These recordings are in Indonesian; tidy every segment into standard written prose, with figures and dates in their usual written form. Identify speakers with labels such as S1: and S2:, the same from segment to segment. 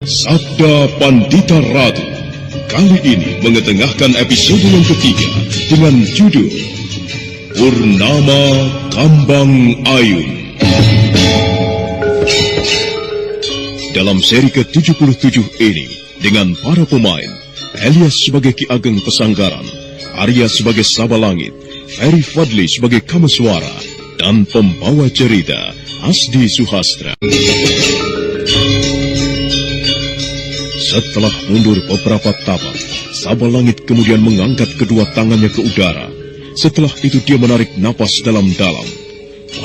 S1: Sabda Pandita Ratu kali ini mengetengahkan episode yang ketiga dengan judul Purnama Kambang Ayun. Dalam seri ke-77 ini, dengan para pemain, Elias sebagai Ki Ageng Pesanggaran, Arya sebagai Sabalangit, Ferry Fadli sebagai Kameswara, dan pembawa cerita Asdi Suhastra. Setelah mundur beberapa tapak, Sabalangit kemudian mengangkat kedua tangannya ke udara. Setelah itu dia menarik napas dalam-dalam.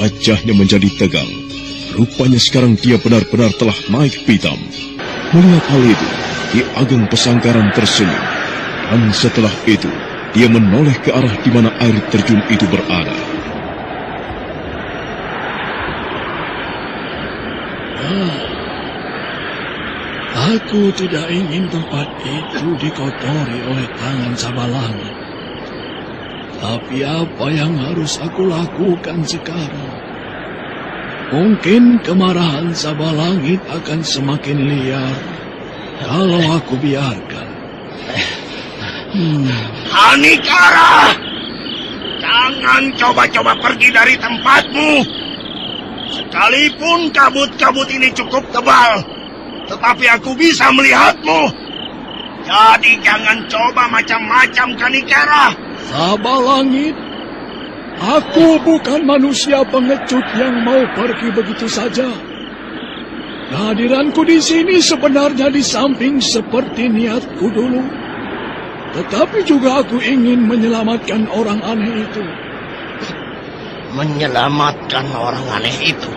S1: Wajahnya menjadi tegang. Rupanya sekarang dia benar-benar telah naik pitam. Melihat hal itu, Ki Ageng Pesanggaran tersenyum. Dan setelah itu, dia menoleh ke arah di mana air terjun itu berada.
S2: Aku tidak ingin tempat itu dikotori oleh tangan Sabalangit. Tapi apa yang harus aku lakukan sekarang? Mungkin kemarahan Sabalangit akan semakin liar kalau aku biarkan.
S3: Hanikara, jangan coba-coba pergi dari tempatmu. Sekalipun kabut-kabut ini cukup tebal, tetapi aku bisa melihatmu. Jadi jangan coba macam-macam, Hanikara.
S2: Sabalangit, aku bukan manusia pengecut yang mau pergi begitu saja. Kehadiranku di sini sebenarnya di samping seperti niatku dulu. Tetapi juga aku ingin menyelamatkan orang aneh itu.
S3: Menyelamatkan orang aneh itu?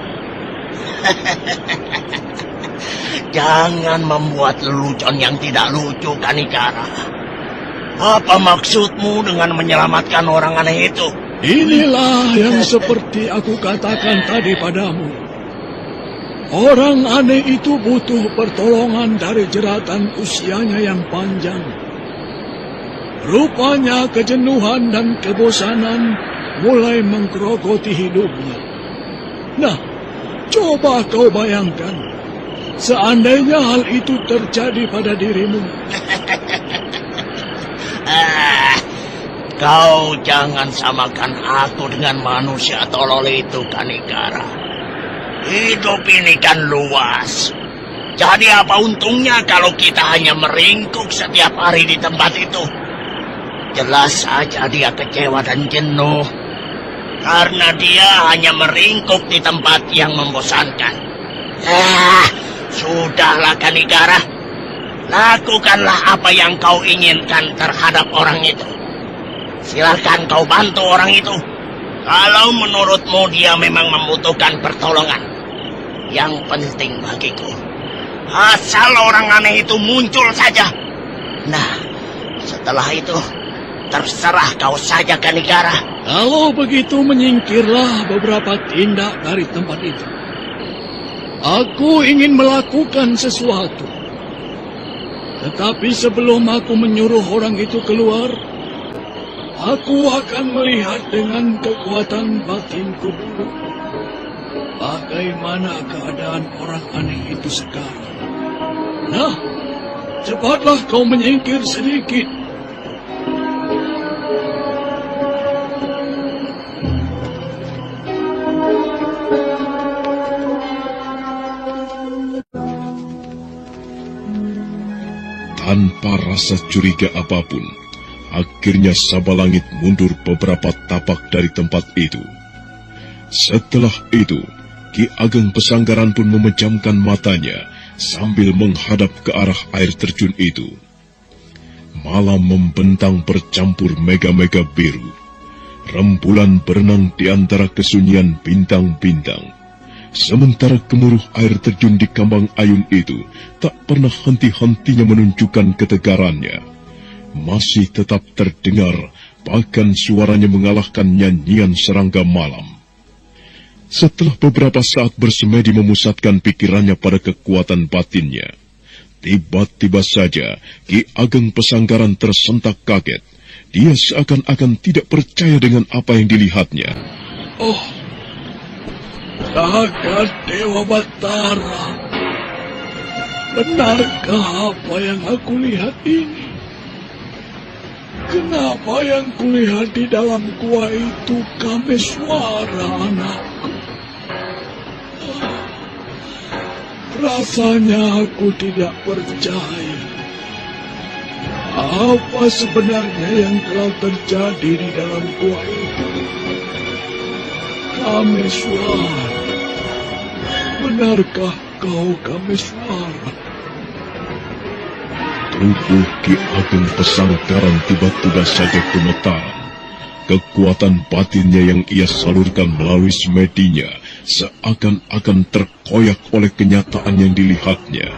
S3: Jangan membuat lelucon yang tidak lucu, Hanikara. Apa maksudmu dengan menyelamatkan orang aneh itu?
S2: Inilah yang seperti aku katakan tadi padamu. Orang aneh itu butuh pertolongan dari jeratan usianya yang panjang. Rupanya kejenuhan dan kebosanan mulai menggerogoti hidupnya. Nah, coba kau bayangkan, seandainya hal itu terjadi pada dirimu.
S3: Kau jangan samakan aku dengan manusia tolol itu, Hanikara. Hidup ini kan luas. Jadi apa untungnya kalau kita hanya meringkuk setiap hari di tempat itu? Jelas saja dia kecewa dan jenuh, karena dia hanya meringkuk di tempat yang membosankan. Sudahlah, Hanikara. Lakukanlah apa yang kau inginkan terhadap orang itu. Silakan kau bantu orang itu. Kalau menurutmu dia memang membutuhkan pertolongan. Yang penting bagiku, asal orang aneh itu muncul saja. Nah, setelah itu terserah kau saja, Hanikara.
S2: Kalau begitu menyingkirlah beberapa tindak dari tempat itu. Aku ingin melakukan sesuatu. Tetapi sebelum aku menyuruh orang itu keluar, aku akan melihat dengan kekuatan batinku dulu bagaimana keadaan orang aneh itu sekarang. Nah, cepatlah kau menyingkir sedikit.
S1: Tanpa rasa curiga apapun, akhirnya Sabalangit mundur beberapa tapak dari tempat itu. Setelah itu, Ki Ageng Pesanggaran pun memejamkan matanya sambil menghadap ke arah air terjun itu. Malam membentang bercampur mega-mega biru. Rembulan berenang di antara kesunyian bintang-bintang. Sementara gemuruh air terjun di Kambang Ayun itu tak pernah henti-hentinya menunjukkan ketegarannya. Masih tetap terdengar, bahkan suaranya mengalahkan nyanyian serangga malam. Setelah beberapa saat bersemedi memusatkan pikirannya pada kekuatan batinnya, tiba-tiba saja Ki Ageng Pesanggaran tersentak kaget. Dia seakan-akan tidak percaya dengan apa yang dilihatnya.
S2: Oh, jagat Dewa Batara. Benarkah apa yang aku lihat ini? Kenapa yang kulihat di dalam gua itu Kameswara, anakku? Rasanya aku tidak percaya. Apa sebenarnya yang telah terjadi di dalam gua itu? Kameswara, benarkah kau Kameswara?
S1: Tubuh Ki Ageng Pesanggaran tiba-tiba saja gemetaran. Kekuatan batinnya yang ia salurkan melalui semedinya seakan-akan terkoyak oleh kenyataan yang dilihatnya.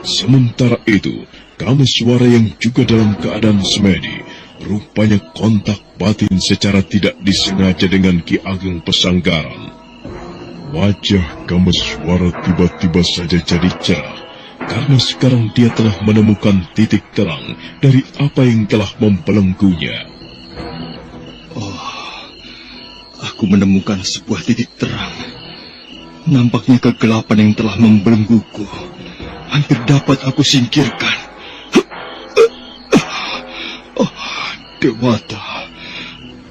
S1: Sementara itu, Kameswara yang juga dalam keadaan semedi, rupanya kontak batin secara tidak disengaja dengan Ki Ageng Pesanggaran. Wajah Kameswara tiba-tiba saja jadi cerah, karena sekarang dia telah menemukan titik terang dari apa yang telah membelenggunya.
S4: Oh, aku menemukan sebuah titik terang. Nampaknya kegelapan yang telah membelengguku hampir dapat aku singkirkan. Oh, Dewata,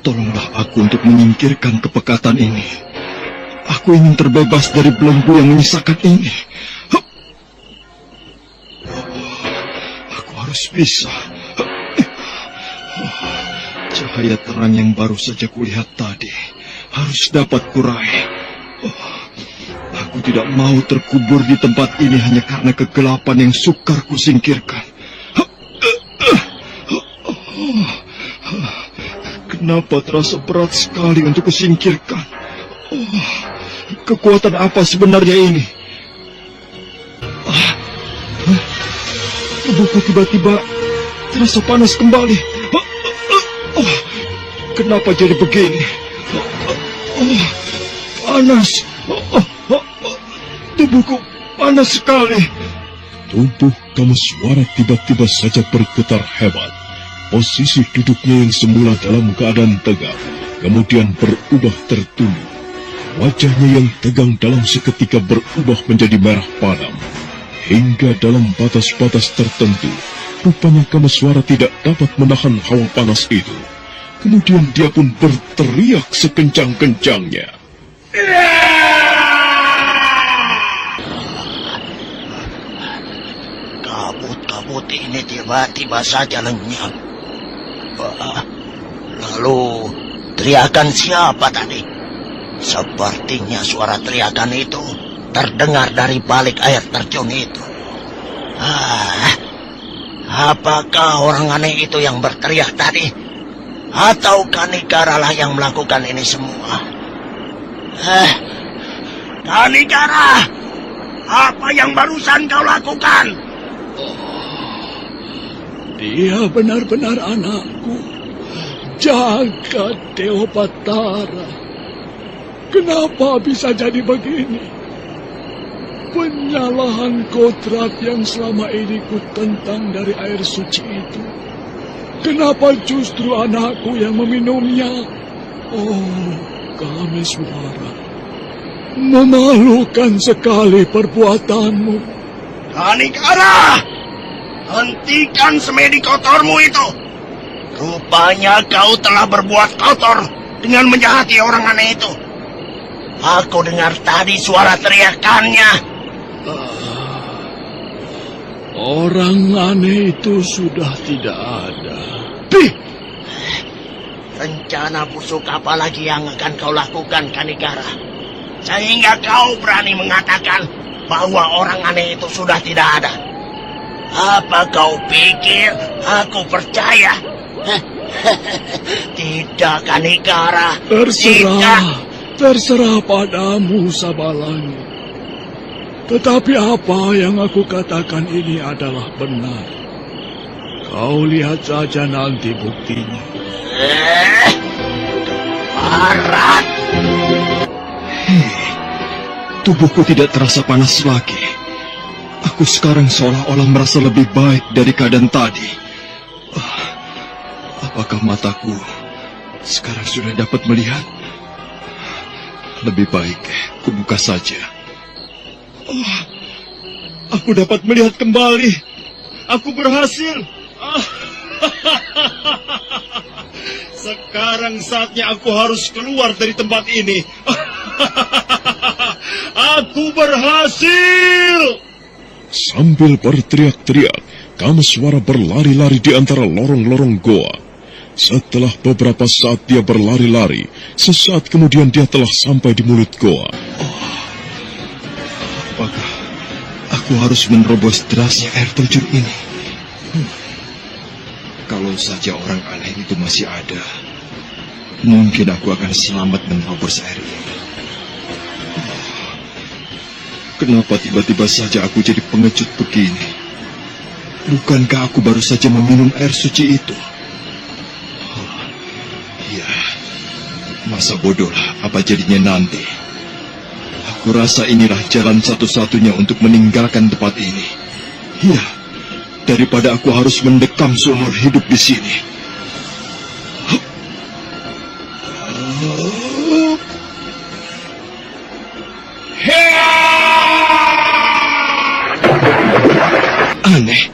S4: tolonglah aku untuk menyingkirkan kepekatan ini. Aku ingin terbebas dari belenggu yang menyisakan ini. Bisa. Cahaya terang yang baru saja kulihat tadi harus dapat kurai. Aku tidak mau terkubur di tempat ini hanya karena kegelapan yang sukar kusingkirkan. Kenapa terasa berat sekali untuk kusingkirkan? Kekuatan apa sebenarnya ini? Tubuhku tiba-tiba terasa panas kembali. Kenapa jadi begini? Panas. Tubuhku panas sekali.
S1: Tubuh Kameswara tiba-tiba saja bergetar hebat. Posisi duduknya yang semula dalam keadaan tegak, kemudian berubah tertunduk. Wajahnya yang tegang dalam seketika berubah menjadi merah padam. Hingga dalam batas-batas tertentu, rupanya Kameswara tidak dapat menahan hawa panas itu. Kemudian dia pun berteriak sekencang-kencangnya.
S3: Kabut-kabut ini tiba-tiba saja lenyap. Lalu, teriakan siapa tadi? Sepertinya suara teriakan itu terdengar dari balik air terjun itu. Apakah orang aneh itu yang berteriak tadi? Atau Kanikara lah yang melakukan ini semua? Kanikara, apa yang barusan kau lakukan?
S2: Dia benar-benar anakku, Jagat Dewa Batara. Kenapa bisa jadi begini? Penyalahan kodrat yang selama ini ku tentang dari air suci itu. Kenapa justru anakku yang meminumnya? Oh, Kameswara, memalukan sekali perbuatanmu.
S3: Kanikara, hentikan semedi kotormu itu. Rupanya kau telah berbuat kotor dengan menjahati orang aneh itu. Aku dengar tadi suara teriakannya.
S2: Orang aneh itu sudah tidak ada.
S3: Rencana busuk apa lagi yang akan kau lakukan, Kanikara? Sehingga kau berani mengatakan bahwa orang aneh itu sudah tidak ada. Apa kau pikir aku percaya? Tidak, Kanikara.
S2: Terserah padamu, Sabalangi. Tetapi apa yang aku katakan ini adalah benar. Kau lihat saja nanti buktinya.
S3: Parat.
S4: Tubuhku tidak terasa panas lagi. Aku sekarang seolah-olah merasa lebih baik dari keadaan tadi. Apakah mataku sekarang sudah dapat melihat? Lebih baik kubuka saja. Aku dapat melihat kembali. Aku berhasil. Sekarang saatnya aku harus keluar dari tempat ini. Aku berhasil.
S1: Sambil berteriak-teriak, Kameswara berlari-lari di antara lorong-lorong goa. Setelah beberapa saat dia berlari-lari, sesaat kemudian dia telah sampai di mulut goa.
S4: Apakah aku harus menerobos derasnya air terjun ini? Kalau saja orang aneh itu masih ada, mungkin aku akan selamat menerobos air ini. Kenapa tiba-tiba saja aku jadi pengecut begini? Bukankah aku baru saja meminum air suci itu? Ya, masa bodohlah apa jadinya nanti. Aku rasa inilah jalan satu-satunya untuk meninggalkan tempat ini. Ya, daripada aku harus mendekam seumur hidup di sini. Aneh,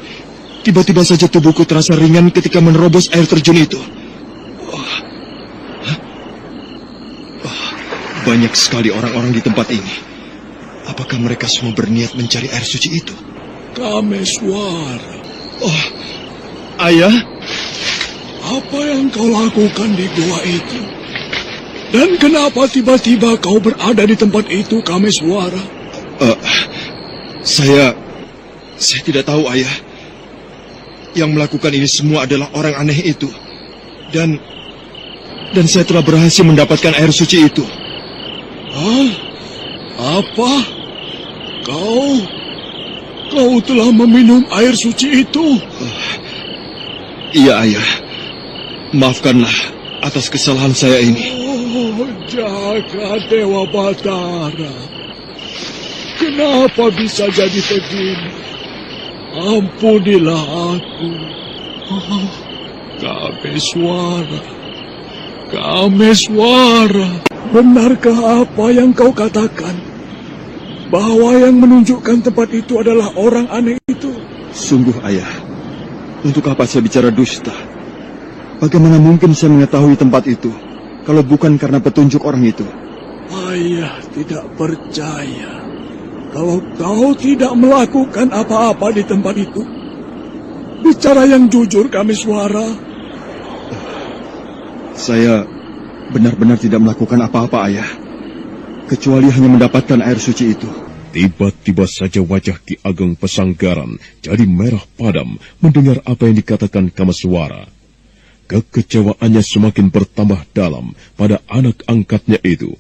S4: tiba-tiba saja tubuhku terasa ringan ketika menerobos air terjun itu. Banyak sekali orang-orang di tempat ini. Apakah mereka semua berniat mencari air suci itu?
S2: Kameswara.
S4: Oh, Ayah?
S2: Apa yang kau lakukan di gua itu? Dan kenapa tiba-tiba kau berada di tempat itu, Kameswara?
S4: Saya tidak tahu, Ayah. Yang melakukan ini semua adalah orang aneh itu. Dan saya telah berhasil mendapatkan air suci itu.
S2: Hah? Apa? Kau telah meminum air suci itu?
S4: Iya, Ayah. Maafkanlah atas kesalahan saya ini.
S2: Oh, jaga Dewa Batara. Kenapa bisa jadi begini? Ampunilah aku. Oh, Kameswara. Benarkah apa yang kau katakan? Bahwa yang menunjukkan tempat itu adalah orang aneh itu?
S4: Sungguh, Ayah. Untuk apa saya bicara dusta? Bagaimana mungkin saya mengetahui tempat itu kalau bukan karena petunjuk orang itu?
S2: Ayah tidak percaya kalau kau tidak melakukan apa-apa di tempat itu. Bicara yang jujur, Kameswara.
S4: Saya benar-benar tidak melakukan apa-apa, Ayah. Kecuali hanya mendapatkan air suci itu.
S1: Tiba-tiba saja wajah Ki Ageng Pesanggaran jadi merah padam mendengar apa yang dikatakan Kameswara. Kekecewaannya semakin bertambah dalam pada anak angkatnya itu.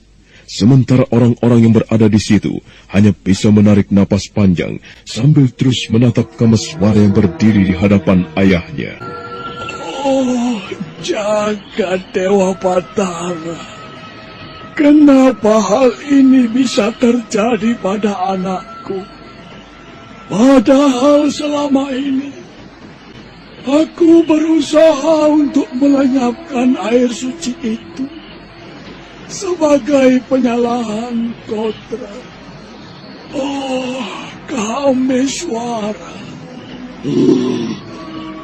S1: Sementara orang-orang yang berada di situ hanya bisa menarik napas panjang sambil terus menatap Kameswara yang berdiri di hadapan ayahnya.
S2: Oh, jaga Dewa Batara. Kenapa hal ini bisa terjadi pada anakku? Padahal selama ini aku berusaha untuk melenyapkan air suci itu sebagai penyalahan kodrat. Oh, Kameswara.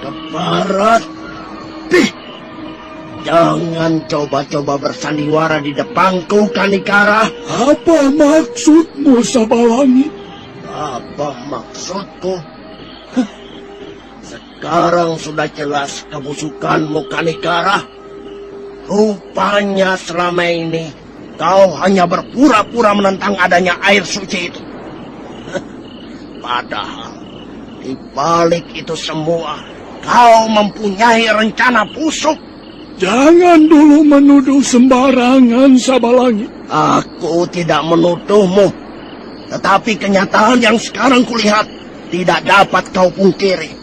S3: Keparat. Jangan coba-coba bersandiwara di depanku, Kanikara.
S2: Apa maksudmu, Sabalangi?
S3: Apa maksudku? Sekarang sudah jelas kebusukanmu, Kanikara. Rupanya selama ini kau hanya berpura-pura menentang adanya air suci itu. Padahal di balik itu semua kau mempunyai rencana busuk.
S2: Jangan dulu menuduh sembarangan, Sabalangi.
S3: Aku tidak menuduhmu. Tetapi kenyataan yang sekarang kulihat tidak dapat kau pungkiri.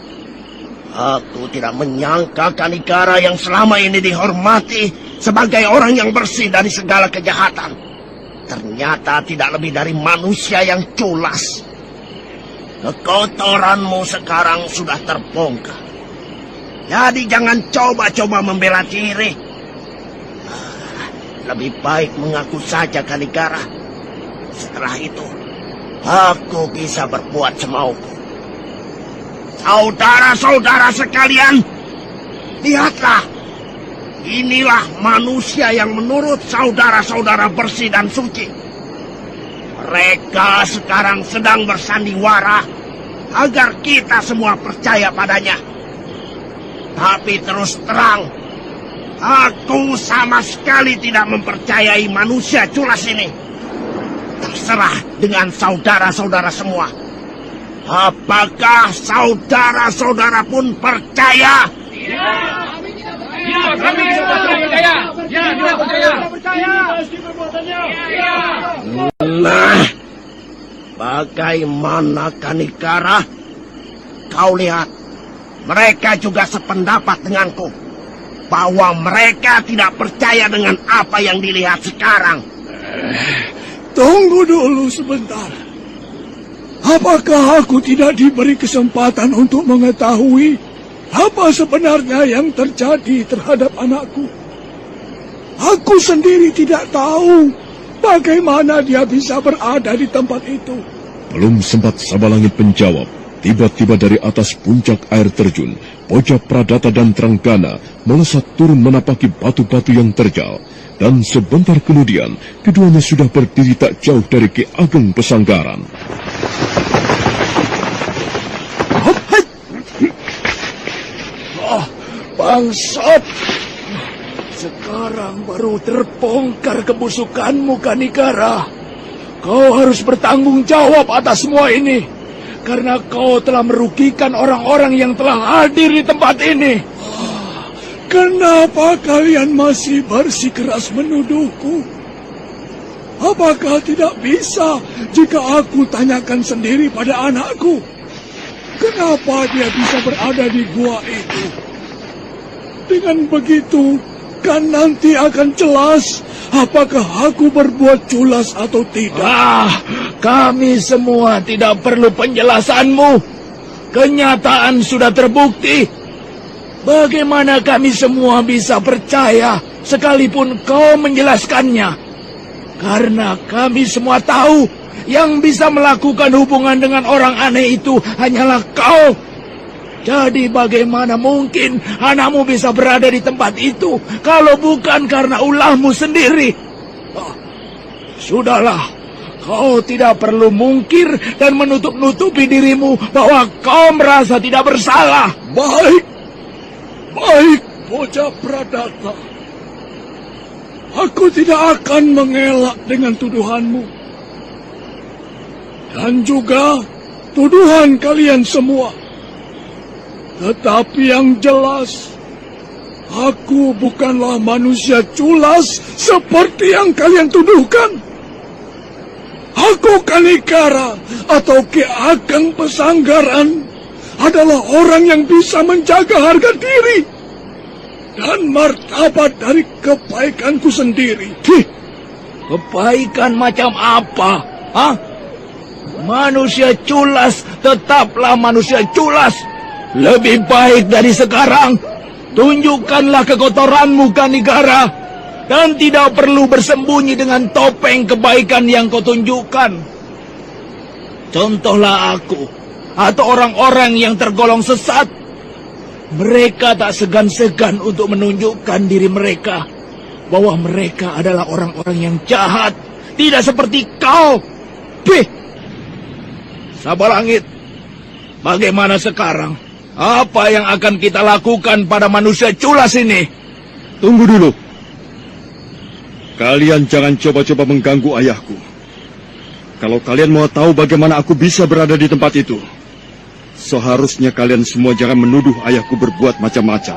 S3: Aku tidak menyangka Kanikara yang selama ini dihormati sebagai orang yang bersih dari segala kejahatan ternyata tidak lebih dari manusia yang culas. Kekotoranmu sekarang sudah terbongkar. Jadi jangan coba-coba membela diri. Lebih baik mengaku saja, Kanikara. Setelah itu, aku bisa berbuat semauku. Saudara-saudara sekalian, lihatlah. Inilah manusia yang menurut saudara-saudara bersih dan suci. Mereka sekarang sedang bersandiwara agar kita semua percaya padanya. Tapi terus terang, aku sama sekali tidak mempercayai manusia culas ini. Terserah dengan saudara-saudara semua. Apakah saudara-saudara pun percaya?
S5: Kami percaya. Kita percaya.
S3: Nah, bagaimana Kanikara? Kau lihat, mereka juga sependapat denganku bahwa mereka tidak percaya dengan apa yang dilihat sekarang.
S2: Tunggu dulu sebentar. Apakah aku tidak diberi kesempatan untuk mengetahui apa sebenarnya yang terjadi terhadap anakku? Aku sendiri tidak tahu bagaimana dia bisa berada di tempat itu.
S1: Belum sempat Sabalangit menjawab, tiba-tiba dari atas puncak air terjun, Poja Pradata dan Tranggana melesat turun menapaki batu-batu yang terjal. Dan sebentar kemudian, keduanya sudah berdiri tak jauh dari Ki Ageng Pesanggaran.
S2: Bangsat! Sekarang baru terbongkar kebusukanmu, Kanikara. Kau harus bertanggung jawab atas semua ini, karena kau telah merugikan orang-orang yang telah hadir di tempat ini. Kenapa kalian masih bersikeras menuduhku? Apakah tidak bisa jika aku tanyakan sendiri pada anakku? Kenapa dia bisa berada di gua itu? Dengan begitu, kan nanti akan jelas apakah aku berbuat culas atau tidak. Kami semua tidak perlu penjelasanmu. Kenyataan sudah terbukti. Bagaimana kami semua bisa percaya sekalipun kau menjelaskannya? Karena kami semua tahu yang bisa melakukan hubungan dengan orang aneh itu hanyalah kau. Jadi bagaimana mungkin anakmu bisa berada di tempat itu kalau bukan karena ulahmu sendiri? Sudahlah, kau tidak perlu mungkir dan menutup-nutupi dirimu bahwa kau merasa tidak bersalah. Baik, Poja Pradata. Aku tidak akan mengelak dengan tuduhanmu. Dan juga tuduhan kalian semua. Tetapi yang jelas, aku bukanlah manusia culas seperti yang kalian tuduhkan. Aku Kanikara atau Ki Ageng Pesanggaran adalah orang yang bisa menjaga harga diri dan martabat dari kebaikanku sendiri. Kebaikan macam apa? Manusia culas tetaplah manusia culas. Lebih baik dari sekarang, tunjukkanlah kekotoranmu, Kanikara, dan tidak perlu bersembunyi dengan topeng kebaikan yang kau tunjukkan. Contohlah aku atau orang-orang yang tergolong sesat. Mereka tak segan-segan untuk menunjukkan diri mereka bahwa mereka adalah orang-orang yang jahat, tidak seperti kau. Sabalangit, bagaimana sekarang? Apa yang akan kita lakukan pada manusia culas ini?
S4: Tunggu dulu. Kalian jangan coba-coba mengganggu ayahku. Kalau kalian mau tahu bagaimana aku bisa berada di tempat itu, seharusnya kalian semua jangan menuduh ayahku berbuat macam-macam.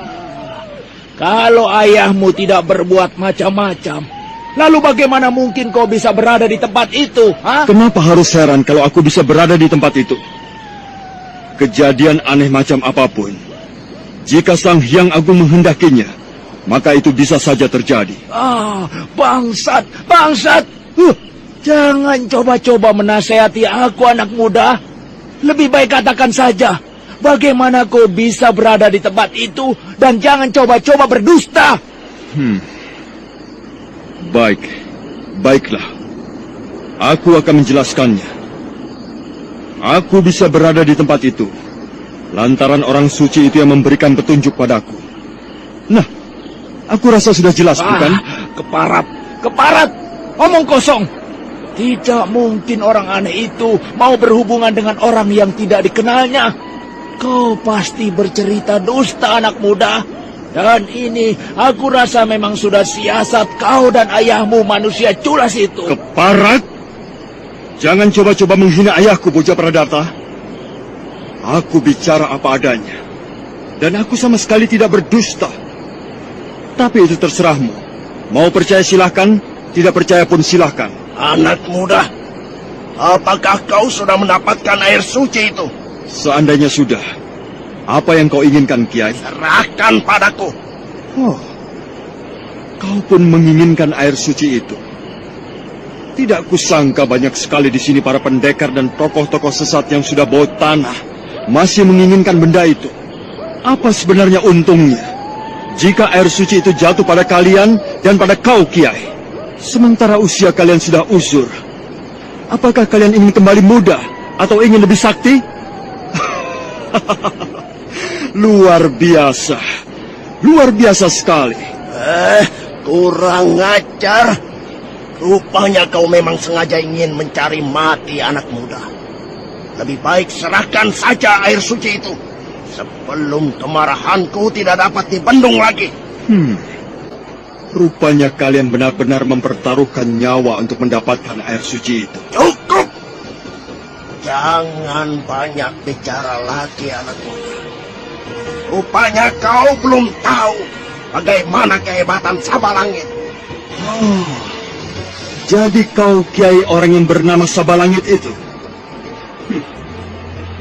S2: Kalau ayahmu tidak berbuat macam-macam, lalu bagaimana mungkin kau bisa berada di tempat itu?
S4: Kenapa harus heran kalau aku bisa berada di tempat itu? Kejadian aneh macam apapun, jika Sang Hyang Agung menghendakinya, maka itu bisa saja terjadi.
S2: Bangsat! Jangan coba-coba menasehati aku, anak muda. Lebih baik katakan saja, bagaimana kau bisa berada di tempat itu, dan jangan coba-coba berdusta.
S4: Baiklah. Aku akan menjelaskannya. Aku bisa berada di tempat itu lantaran orang suci itu yang memberikan petunjuk padaku. Nah, aku rasa sudah jelas, bukan?
S2: Keparat, omong kosong. Tidak mungkin orang aneh itu mau berhubungan dengan orang yang tidak dikenalnya. Kau pasti bercerita dusta, anak muda. Dan ini aku rasa memang sudah siasat kau dan ayahmu manusia culas itu.
S4: Keparat! Jangan coba-coba menghina ayahku, bocah Pradata. Aku bicara apa adanya. Dan aku sama sekali tidak berdusta. Tapi itu terserahmu. Mau percaya silahkan, tidak percaya pun silahkan.
S3: Anak muda, apakah kau sudah mendapatkan air suci itu?
S4: Seandainya sudah, apa yang kau inginkan, Kiai?
S3: Serahkan padaku.
S4: Oh, kau pun menginginkan air suci itu. Tidak kusangka banyak sekali di sini para pendekar dan tokoh-tokoh sesat yang sudah bau tanah masih menginginkan benda itu. Apa sebenarnya untungnya jika air suci itu jatuh pada kalian dan pada kau, Kiai? Sementara usia kalian sudah uzur. Apakah kalian ingin kembali muda atau ingin lebih sakti? Luar biasa. Luar biasa sekali.
S3: Kurang ajar. Rupanya kau memang sengaja ingin mencari mati, anak muda. Lebih baik serahkan saja air suci itu sebelum kemarahanku tidak dapat dibendung lagi.
S4: Rupanya kalian benar-benar mempertaruhkan nyawa untuk mendapatkan air suci itu.
S3: Cukup! Jangan banyak bicara lagi, anak muda. Rupanya kau belum tahu bagaimana kehebatan Sabalangit.
S4: Oh, jadi kau Kiai orang yang bernama Sabalangit itu?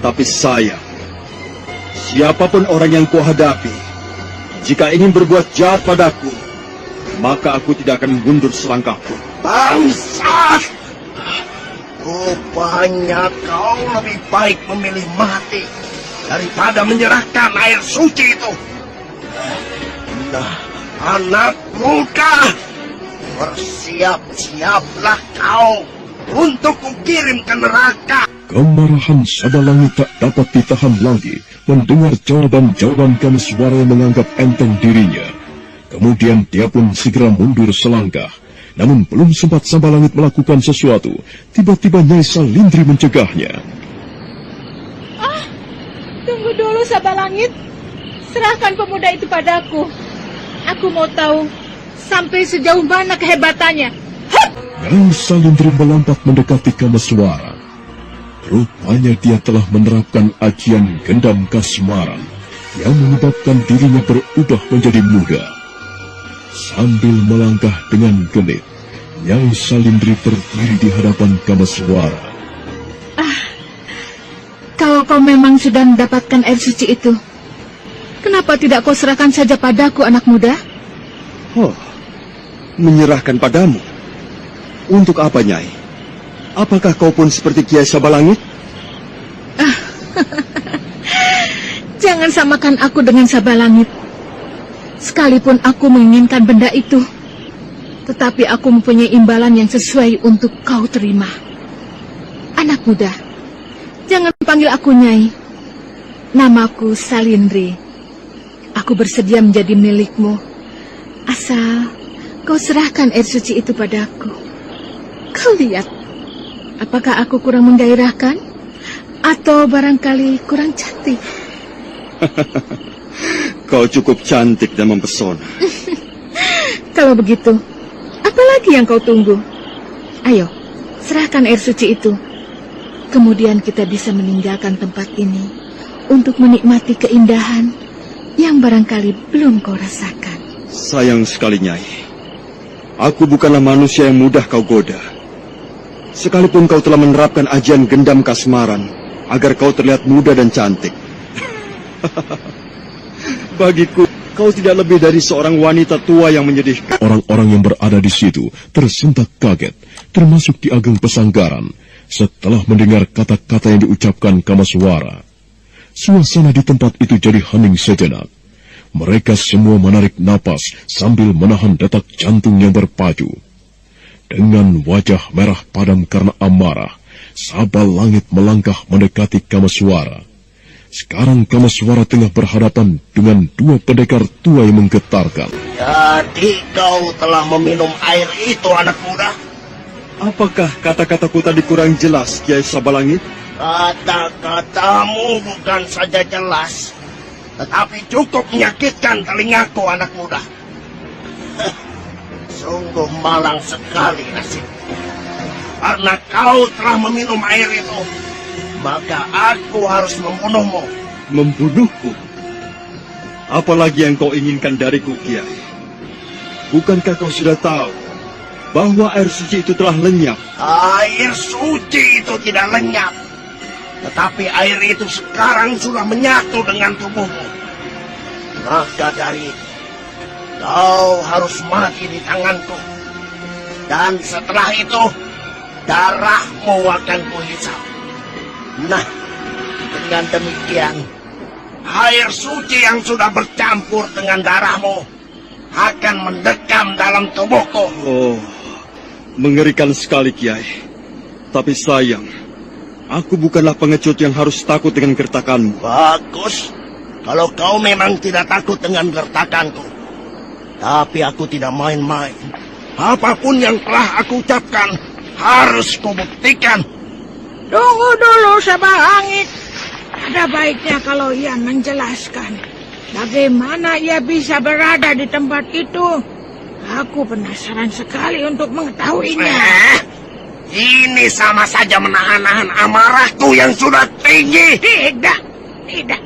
S4: Tapi sayang, siapapun orang yang kuhadapi, jika ingin berbuat jahat padaku, maka aku tidak akan mundur selangkah pun.
S3: Bangsat! Rupanya kau lebih baik memilih mati daripada menyerahkan air suci itu. Nah, anak muda, bersiap-siaplah kau untuk kukirim ke neraka.
S1: Kemarahan Sabalangit tak dapat ditahan lagi mendengar jawaban-jawaban Kameswara yang menganggap enteng dirinya. Kemudian dia pun segera mundur selangkah. Namun belum sempat Sabalangit melakukan sesuatu, tiba-tiba Nyai Salindri mencegahnya.
S6: Tunggu dulu, Sabalangit. Serahkan pemuda itu padaku. Aku mau tahu sampai sejauh mana kehebatannya.
S1: Nyai Salindri melompat mendekati Kameswara. Rupanya dia telah menerapkan ajian gendam kasmaran yang menyebabkan dirinya berubah menjadi muda. Sambil melangkah dengan genit, Nyai Salindri berdiri di hadapan Kameswara.
S6: Kalau kau memang sudah mendapatkan air suci itu, kenapa tidak kau serahkan saja padaku, anak muda?
S4: Oh, menyerahkan padamu? Untuk apa, Nyai? Apakah kau pun seperti Kiai Sabalangit?
S6: Jangan samakan aku dengan Sabalangit. Sekalipun aku menginginkan benda itu, tetapi aku mempunyai imbalan yang sesuai untuk kau terima. Anak muda, jangan panggil aku Nyai. Namaku Salindri. Aku bersedia menjadi milikmu, asal kau serahkan air suci itu padaku. Kau lihat, apakah aku kurang menggairahkan? Atau barangkali kurang cantik?
S4: Kau cukup cantik dan mempesona.
S6: Kalau begitu, apa lagi yang kau tunggu? Ayo, serahkan air suci itu. Kemudian kita bisa meninggalkan tempat ini untuk menikmati keindahan yang barangkali belum kau rasakan.
S4: Sayang sekali, Nyai. Aku bukanlah manusia yang mudah kau goda. Sekalipun kau telah menerapkan ajian gendam kasmaran agar kau terlihat muda dan cantik. Bagiku, kau tidak lebih dari seorang wanita tua yang menyedihkan.
S1: Orang-orang yang berada di situ tersentak kaget, termasuk Ki Ageng Pesanggaran, setelah mendengar kata-kata yang diucapkan Kameswara. Suasana di tempat itu jadi hening sejenak. Mereka semua menarik napas sambil menahan detak jantung yang berpacu. Dengan wajah merah padam karena amarah, Sabalangit melangkah mendekati Kameswara. Sekarang Kameswara tengah berhadapan dengan dua pendekar tua yang menggetarkan.
S3: Jadi kau telah meminum air itu, anak muda?
S4: Apakah kata-kataku tadi kurang jelas, Kiai Sabalangit?
S3: Kata-katamu bukan saja jelas, tetapi cukup menyakitkan telingaku, anak muda. Sungguh malang sekali nasib. Karena kau telah meminum air itu, maka aku harus membunuhmu.
S4: Membunuhku? Apalagi yang kau inginkan dariku, Kiai? Bukankah kau sudah tahu bahwa air suci itu telah lenyap?
S3: Air suci itu tidak lenyap, tetapi air itu sekarang sudah menyatu dengan tubuhmu. Maka dari itu, kau harus mati di tanganku. Dan setelah itu, darahmu akan kuhisap. Nah, dengan demikian, air suci yang sudah bercampur dengan darahmu akan mendekam dalam tubuhku.
S4: Oh, mengerikan sekali, Kiai. Tapi sayang, aku bukanlah pengecut yang harus takut dengan gertakanmu.
S3: Bagus, kalau kau memang tidak takut dengan gertakanku. Tapi aku tidak main-main. Apapun yang telah aku ucapkan harus kubuktikan.
S6: Tunggu dulu, Sabalangit. Ada baiknya kalau ia menjelaskan bagaimana ia bisa berada di tempat itu. Aku penasaran sekali untuk mengetahuinya.
S3: Ini sama saja menahan-nahan amarahku yang sudah tinggi.
S6: Tidak.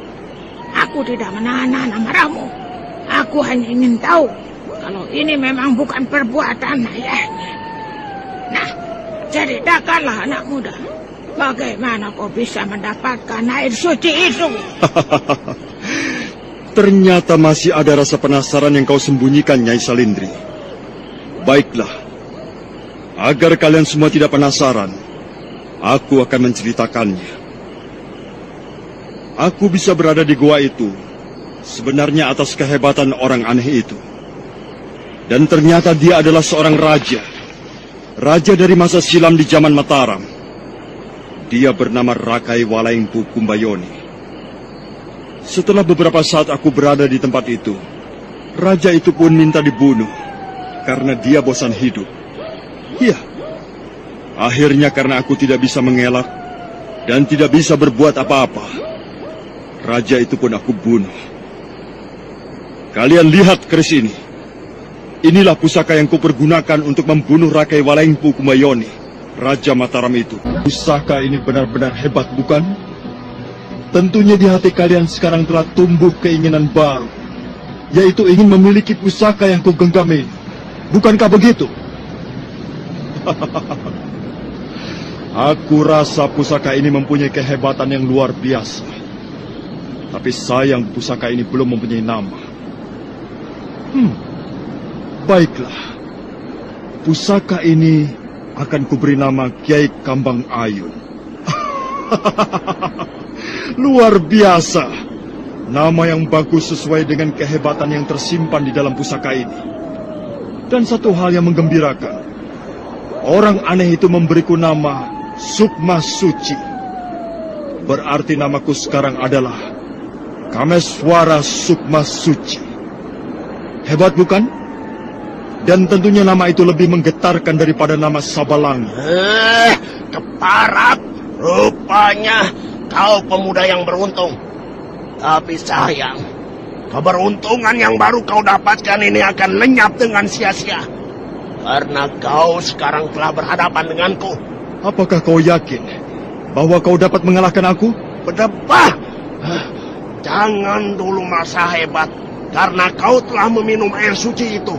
S6: Aku tidak menahan amarahmu. Aku hanya ingin tahu kalau ini memang bukan perbuatan ayahnya. Nah, ceritakanlah anak muda. Bagaimana kau bisa mendapatkan air suci itu?
S4: Ternyata masih ada rasa penasaran yang kau sembunyikan, Nyai Salindri. Baiklah, agar kalian semua tidak penasaran, aku akan menceritakannya. Aku bisa berada di gua itu sebenarnya atas kehebatan orang aneh itu. Dan ternyata dia adalah seorang raja. Raja dari masa silam di zaman Mataram. Dia bernama Rakai Walaingpu Kumbayoni. Setelah beberapa saat aku berada di tempat itu, raja itu pun minta dibunuh karena dia bosan hidup. Ya, akhirnya karena aku tidak bisa mengelak dan tidak bisa berbuat apa-apa, raja itu pun aku bunuh. Kalian lihat keris ini. Inilah pusaka yang kupergunakan untuk membunuh Rakai Walaingpu Kumbayoni, Raja Mataram itu. Pusaka ini benar-benar hebat, bukan? Tentunya di hati kalian sekarang telah tumbuh keinginan baru, yaitu ingin memiliki pusaka yang kugenggam ini. Bukankah begitu? Aku rasa pusaka ini mempunyai kehebatan yang luar biasa. Tapi sayang pusaka ini belum mempunyai nama. Baiklah. Pusaka ini akan kuberi nama Kiai Kambang Ayun. Luar biasa. Nama yang bagus sesuai dengan kehebatan yang tersimpan di dalam pusaka ini. Dan satu hal yang menggembirakan, orang aneh itu memberiku nama Sukma Suci. Berarti namaku sekarang adalah Kameswara Sukma Suci. Hebat bukan? Dan tentunya nama itu lebih menggetarkan daripada nama Sabalangit.
S3: Keparat. Rupanya kau pemuda yang beruntung. Tapi sayang, keberuntungan yang baru kau dapatkan ini akan lenyap dengan sia-sia. Karena kau sekarang telah berhadapan denganku.
S4: Apakah kau yakin bahwa kau dapat mengalahkan aku?
S3: Berdebah. Jangan dulu merasa hebat karena kau telah meminum air suci itu.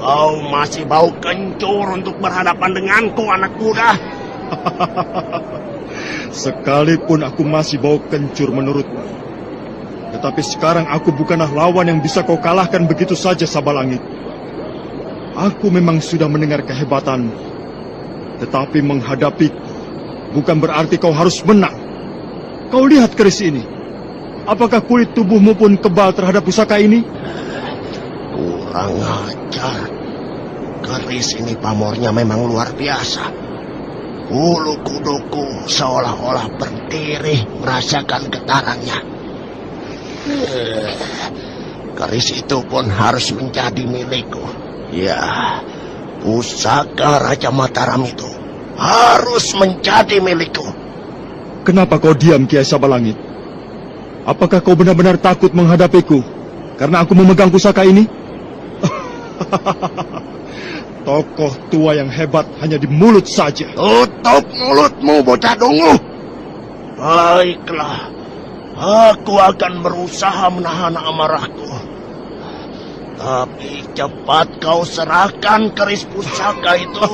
S3: Kau masih bau kencur untuk berhadapan denganku, anak muda.
S4: Sekalipun aku masih bau kencur menurutmu. Tetapi sekarang aku bukanlah lawan yang bisa kau kalahkan begitu saja, Sabalangit. Aku memang sudah mendengar kehebatanmu. Tetapi menghadapiku bukan berarti kau harus menang. Kau lihat keris ini. Apakah kulit tubuhmu pun kebal terhadap pusaka ini?
S3: Kurang ajar. Keris ini pamornya memang luar biasa. Bulu kuduku seolah-olah berdiri merasakan getarannya. Keris itu pun harus menjadi milikku. Ya, pusaka Raja Mataram itu harus menjadi milikku.
S4: Kenapa kau diam, Kiai Sabalangit? Apakah kau benar-benar takut menghadapiku karena aku memegang pusaka ini? Tokoh tua yang hebat hanya di mulut saja.
S3: Tutup mulutmu, bocah dungu. Baiklah, aku akan berusaha menahan amarahku. Tapi cepat kau serahkan keris pusaka itu.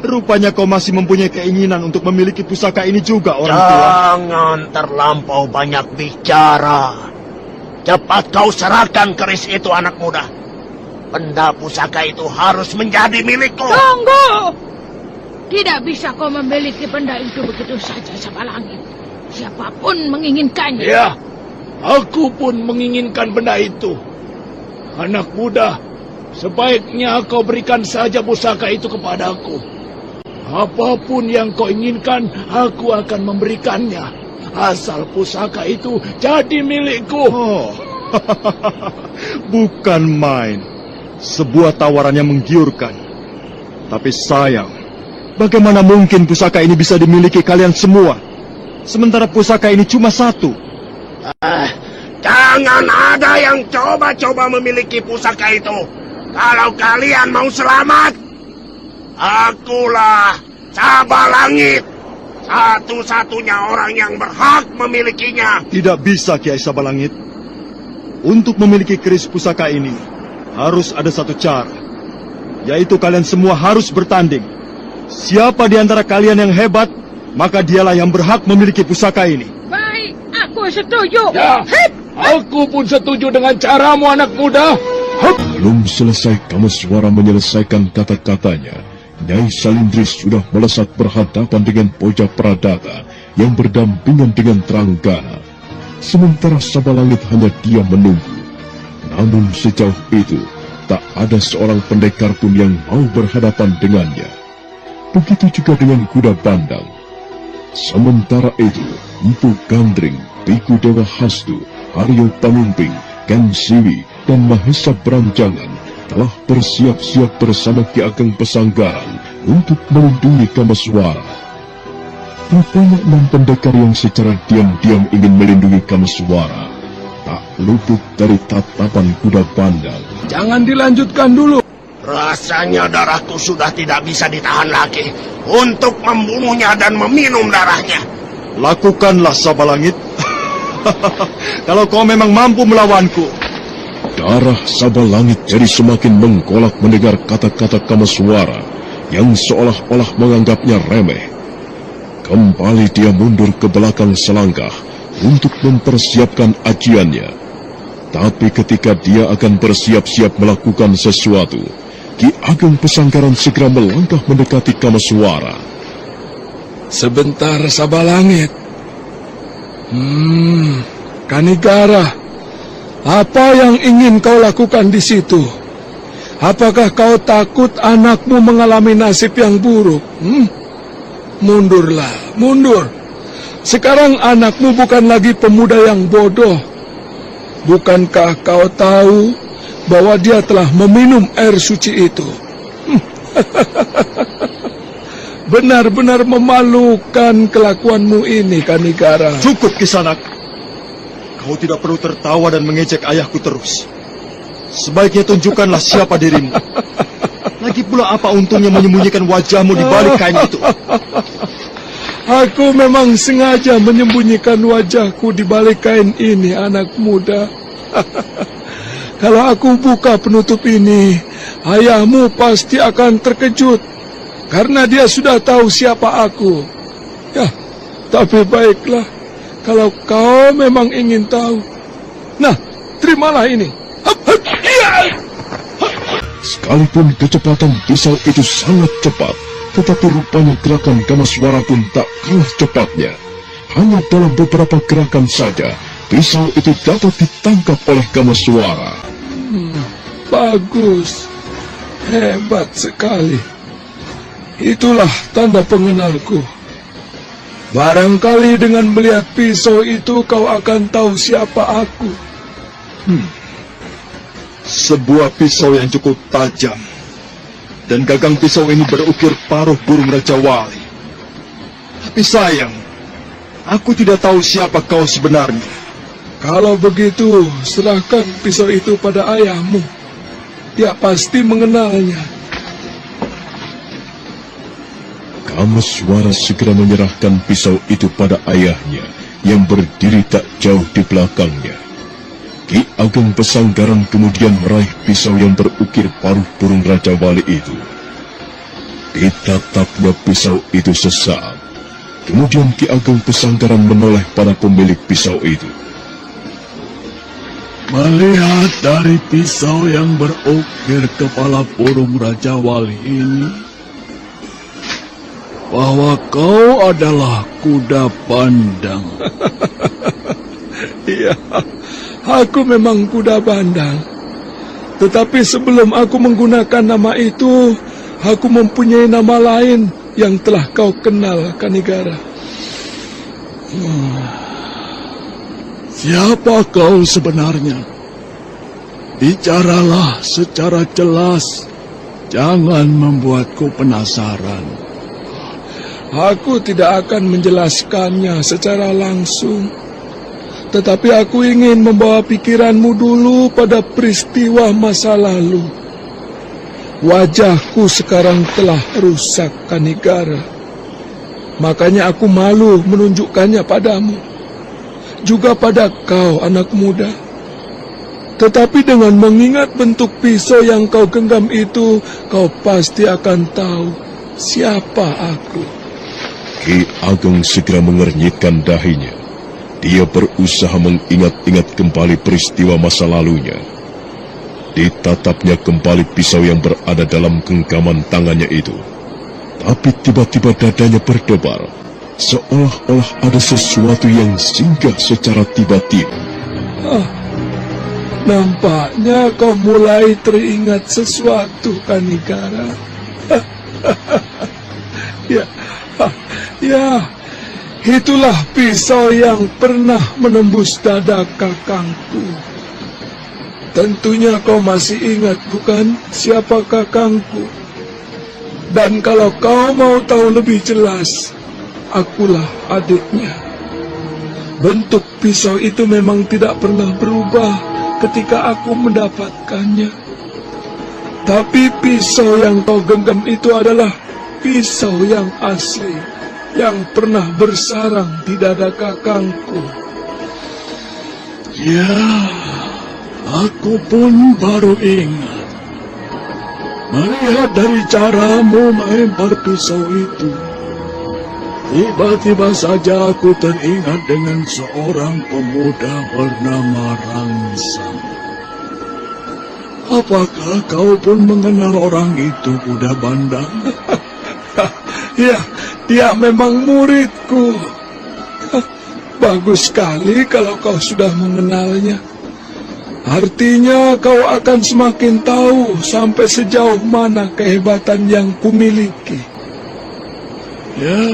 S4: Rupanya kau masih mempunyai keinginan untuk memiliki pusaka ini juga, orang tua.
S3: Jangan terlampau banyak bicara. Cepat kau serahkan keris itu, anak muda. Benda pusaka itu harus menjadi milikku.
S6: Tunggu! Tidak bisa kau memiliki benda itu begitu saja, Sabalangit. Siapapun menginginkannya.
S2: Ya, aku pun menginginkan benda itu. Anak muda, sebaiknya kau berikan saja pusaka itu kepadaku. Apapun yang kau inginkan, aku akan memberikannya. Asal pusaka itu jadi milikku.
S4: Oh, bukan main. Sebuah tawaran yang menggiurkan. Tapi sayang, bagaimana mungkin pusaka ini bisa dimiliki kalian semua? Sementara pusaka ini cuma satu.
S3: Jangan ada yang coba-coba memiliki pusaka itu. Kalau kalian mau selamat, akulah Sabalangit, satu-satunya orang yang berhak memilikinya.
S4: Tidak bisa, Kiai Sabalangit. Untuk memiliki keris pusaka ini, harus ada satu cara, yaitu kalian semua harus bertanding. Siapa di antara kalian yang hebat, maka dialah yang berhak memiliki pusaka ini.
S6: Baik, aku setuju.
S2: Ya, aku pun setuju dengan caramu, anak muda.
S1: Belum selesai Kameswara menyelesaikan kata-katanya, Nyai Salindris sudah melesat berhadapan dengan Poja Pradata yang berdampingan dengan Tranggana. Sementara Sabalangit hanya diam menunggu. Namun sejauh itu, tak ada seorang pendekar pun yang mau berhadapan dengannya. Begitu juga dengan kuda bandang. Sementara itu, Empu Gandring, Biku Dewa Hastu, Aryo Panumping, Ken Siwi, dan Mahesa Beranjangan telah bersiap-siap bersama Ki Ageng Pesanggaran untuk melindungi Kameswara. Rupanya 6 pendekar yang secara diam-diam ingin melindungi Kameswara tak luput dari tatapan kuda bandang.
S2: Jangan dilanjutkan dulu.
S3: Rasanya darahku sudah tidak bisa ditahan lagi untuk membunuhnya dan meminum darahnya.
S4: Lakukanlah, Sabalangit. Kalau kau memang mampu melawanku.
S1: Darah Sabalangit jadi semakin menggolak mendengar kata-kata Kameswara yang seolah-olah menganggapnya remeh. Kembali dia mundur ke belakang selangkah untuk mempersiapkan ajiannya. Tapi ketika dia akan bersiap-siap melakukan sesuatu, Ki Ageng Pesanggaran segera melangkah mendekati Kameswara.
S2: Sebentar, Sabalangit. Kanigara, apa yang ingin kau lakukan di situ? Apakah kau takut anakmu mengalami nasib yang buruk? Mundurlah, mundur. Sekarang anakmu bukan lagi pemuda yang bodoh. Bukankah kau tahu bahwa dia telah meminum air suci itu? Benar-benar memalukan kelakuanmu ini, Kanigara.
S4: Cukup, Kisanak. Kau tidak perlu tertawa dan mengejek ayahku terus. Sebaiknya tunjukkanlah siapa dirimu. Lagi pula apa untungnya menyembunyikan wajahmu di balik kain itu?
S2: Aku memang sengaja menyembunyikan wajahku di balik kain ini, anak muda. Kalau aku buka penutup ini, ayahmu pasti akan terkejut. Karena dia sudah tahu siapa aku. Ya, tapi baiklah. Kalau kau memang ingin tahu. Nah, terimalah ini.
S1: Sekalipun kecepatan pisau itu sangat cepat, tetapi rupanya gerakan Kameswara pun tak kalah cepatnya. Hanya dalam beberapa gerakan saja, pisau itu dapat ditangkap oleh Kameswara.
S2: Bagus. Hebat sekali. Itulah tanda pengenalku. Barangkali dengan melihat pisau itu kau akan tahu siapa aku.
S4: Sebuah pisau yang cukup tajam. Dan gagang pisau ini berukir paruh burung Raja Wali. Tapi sayang, aku tidak tahu siapa kau sebenarnya.
S2: Kalau begitu, serahkan pisau itu pada ayahmu. Dia pasti mengenalnya.
S1: Kameswara segera menyerahkan pisau itu pada ayahnya yang berdiri tak jauh di belakangnya. Ki Ageng Pesanggaran kemudian meraih pisau yang berukir paruh burung Raja Wali itu. Ditatapnya pisau itu sesaat. Kemudian Ki Ageng Pesanggaran menoleh pada pemilik pisau itu.
S2: Melihat dari pisau yang berukir kepala burung Raja Wali ini, bahwa kau adalah kuda bandang. Iya, aku memang kuda bandang. Tetapi sebelum aku menggunakan nama itu, aku mempunyai nama lain yang telah kau kenal, Kanigara. Siapa kau sebenarnya? Bicaralah secara jelas. Jangan membuatku penasaran. Aku tidak akan menjelaskannya secara langsung. Tetapi aku ingin membawa pikiranmu dulu pada peristiwa masa lalu. Wajahku sekarang telah rusak, Kanigara. Makanya aku malu menunjukkannya padamu. Juga pada kau, anak muda. Tetapi dengan mengingat bentuk pisau yang kau genggam itu, kau pasti akan tahu siapa aku.
S1: Ki Ageng segera mengernyitkan dahinya. Dia berusaha mengingat-ingat kembali peristiwa masa lalunya. Ditatapnya kembali pisau yang berada dalam genggaman tangannya itu. Tapi tiba-tiba dadanya berdebar, seolah-olah ada sesuatu yang singgah secara tiba-tiba.
S2: Nampaknya kau mulai teringat sesuatu, Kanigara. Ya, itulah pisau yang pernah menembus dada kakangku. Tentunya kau masih ingat, bukan, siapa kakangku? Dan kalau kau mau tahu lebih jelas, akulah adiknya. Bentuk pisau itu memang tidak pernah berubah ketika aku mendapatkannya. Tapi pisau yang kau genggam itu adalah pisau yang asli, yang pernah bersarang di dada kakangku. Ya, aku pun baru ingat. Melihat dari caramu melempar pisau itu, tiba-tiba saja aku teringat dengan seorang pemuda bernama Rangsang. Apakah kau pun mengenal orang itu, kuda bandang? Ya, dia memang muridku. Bagus sekali kalau kau sudah mengenalnya. Artinya kau akan semakin tahu sampai sejauh mana kehebatan yang kumiliki. Ya,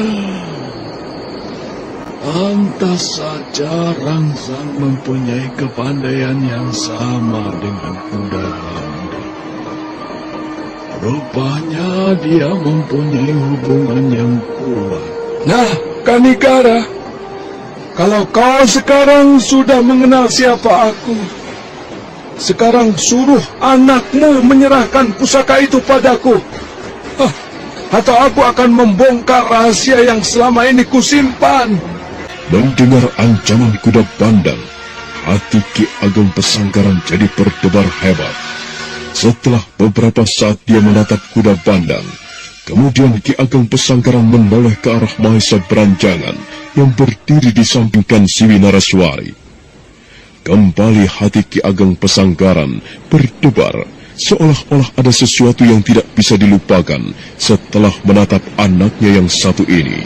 S2: pantas saja Rangsang mempunyai kepandaian yang sama dengan kuda bandang. Rupanya dia mempunyai hubungan yang kuat. Nah, Kanigara, kalau kau sekarang sudah mengenal siapa aku, sekarang suruh anakmu menyerahkan pusaka itu padaku. Atau aku akan membongkar rahasia yang selama ini kusimpan.
S1: Mendengar ancaman kuda bandang, hati Ki Ageng Pesanggaran jadi berdebar hebat. Setelah beberapa saat dia menatap kuda bandang, kemudian Ki Ageng Pesanggaran menoleh ke arah Mahesa Beranjangan yang berdiri di samping Kansiwi Naraswari. Kembali hati Ki Ageng Pesanggaran berdebar, seolah-olah ada sesuatu yang tidak bisa dilupakan setelah menatap anaknya yang satu ini.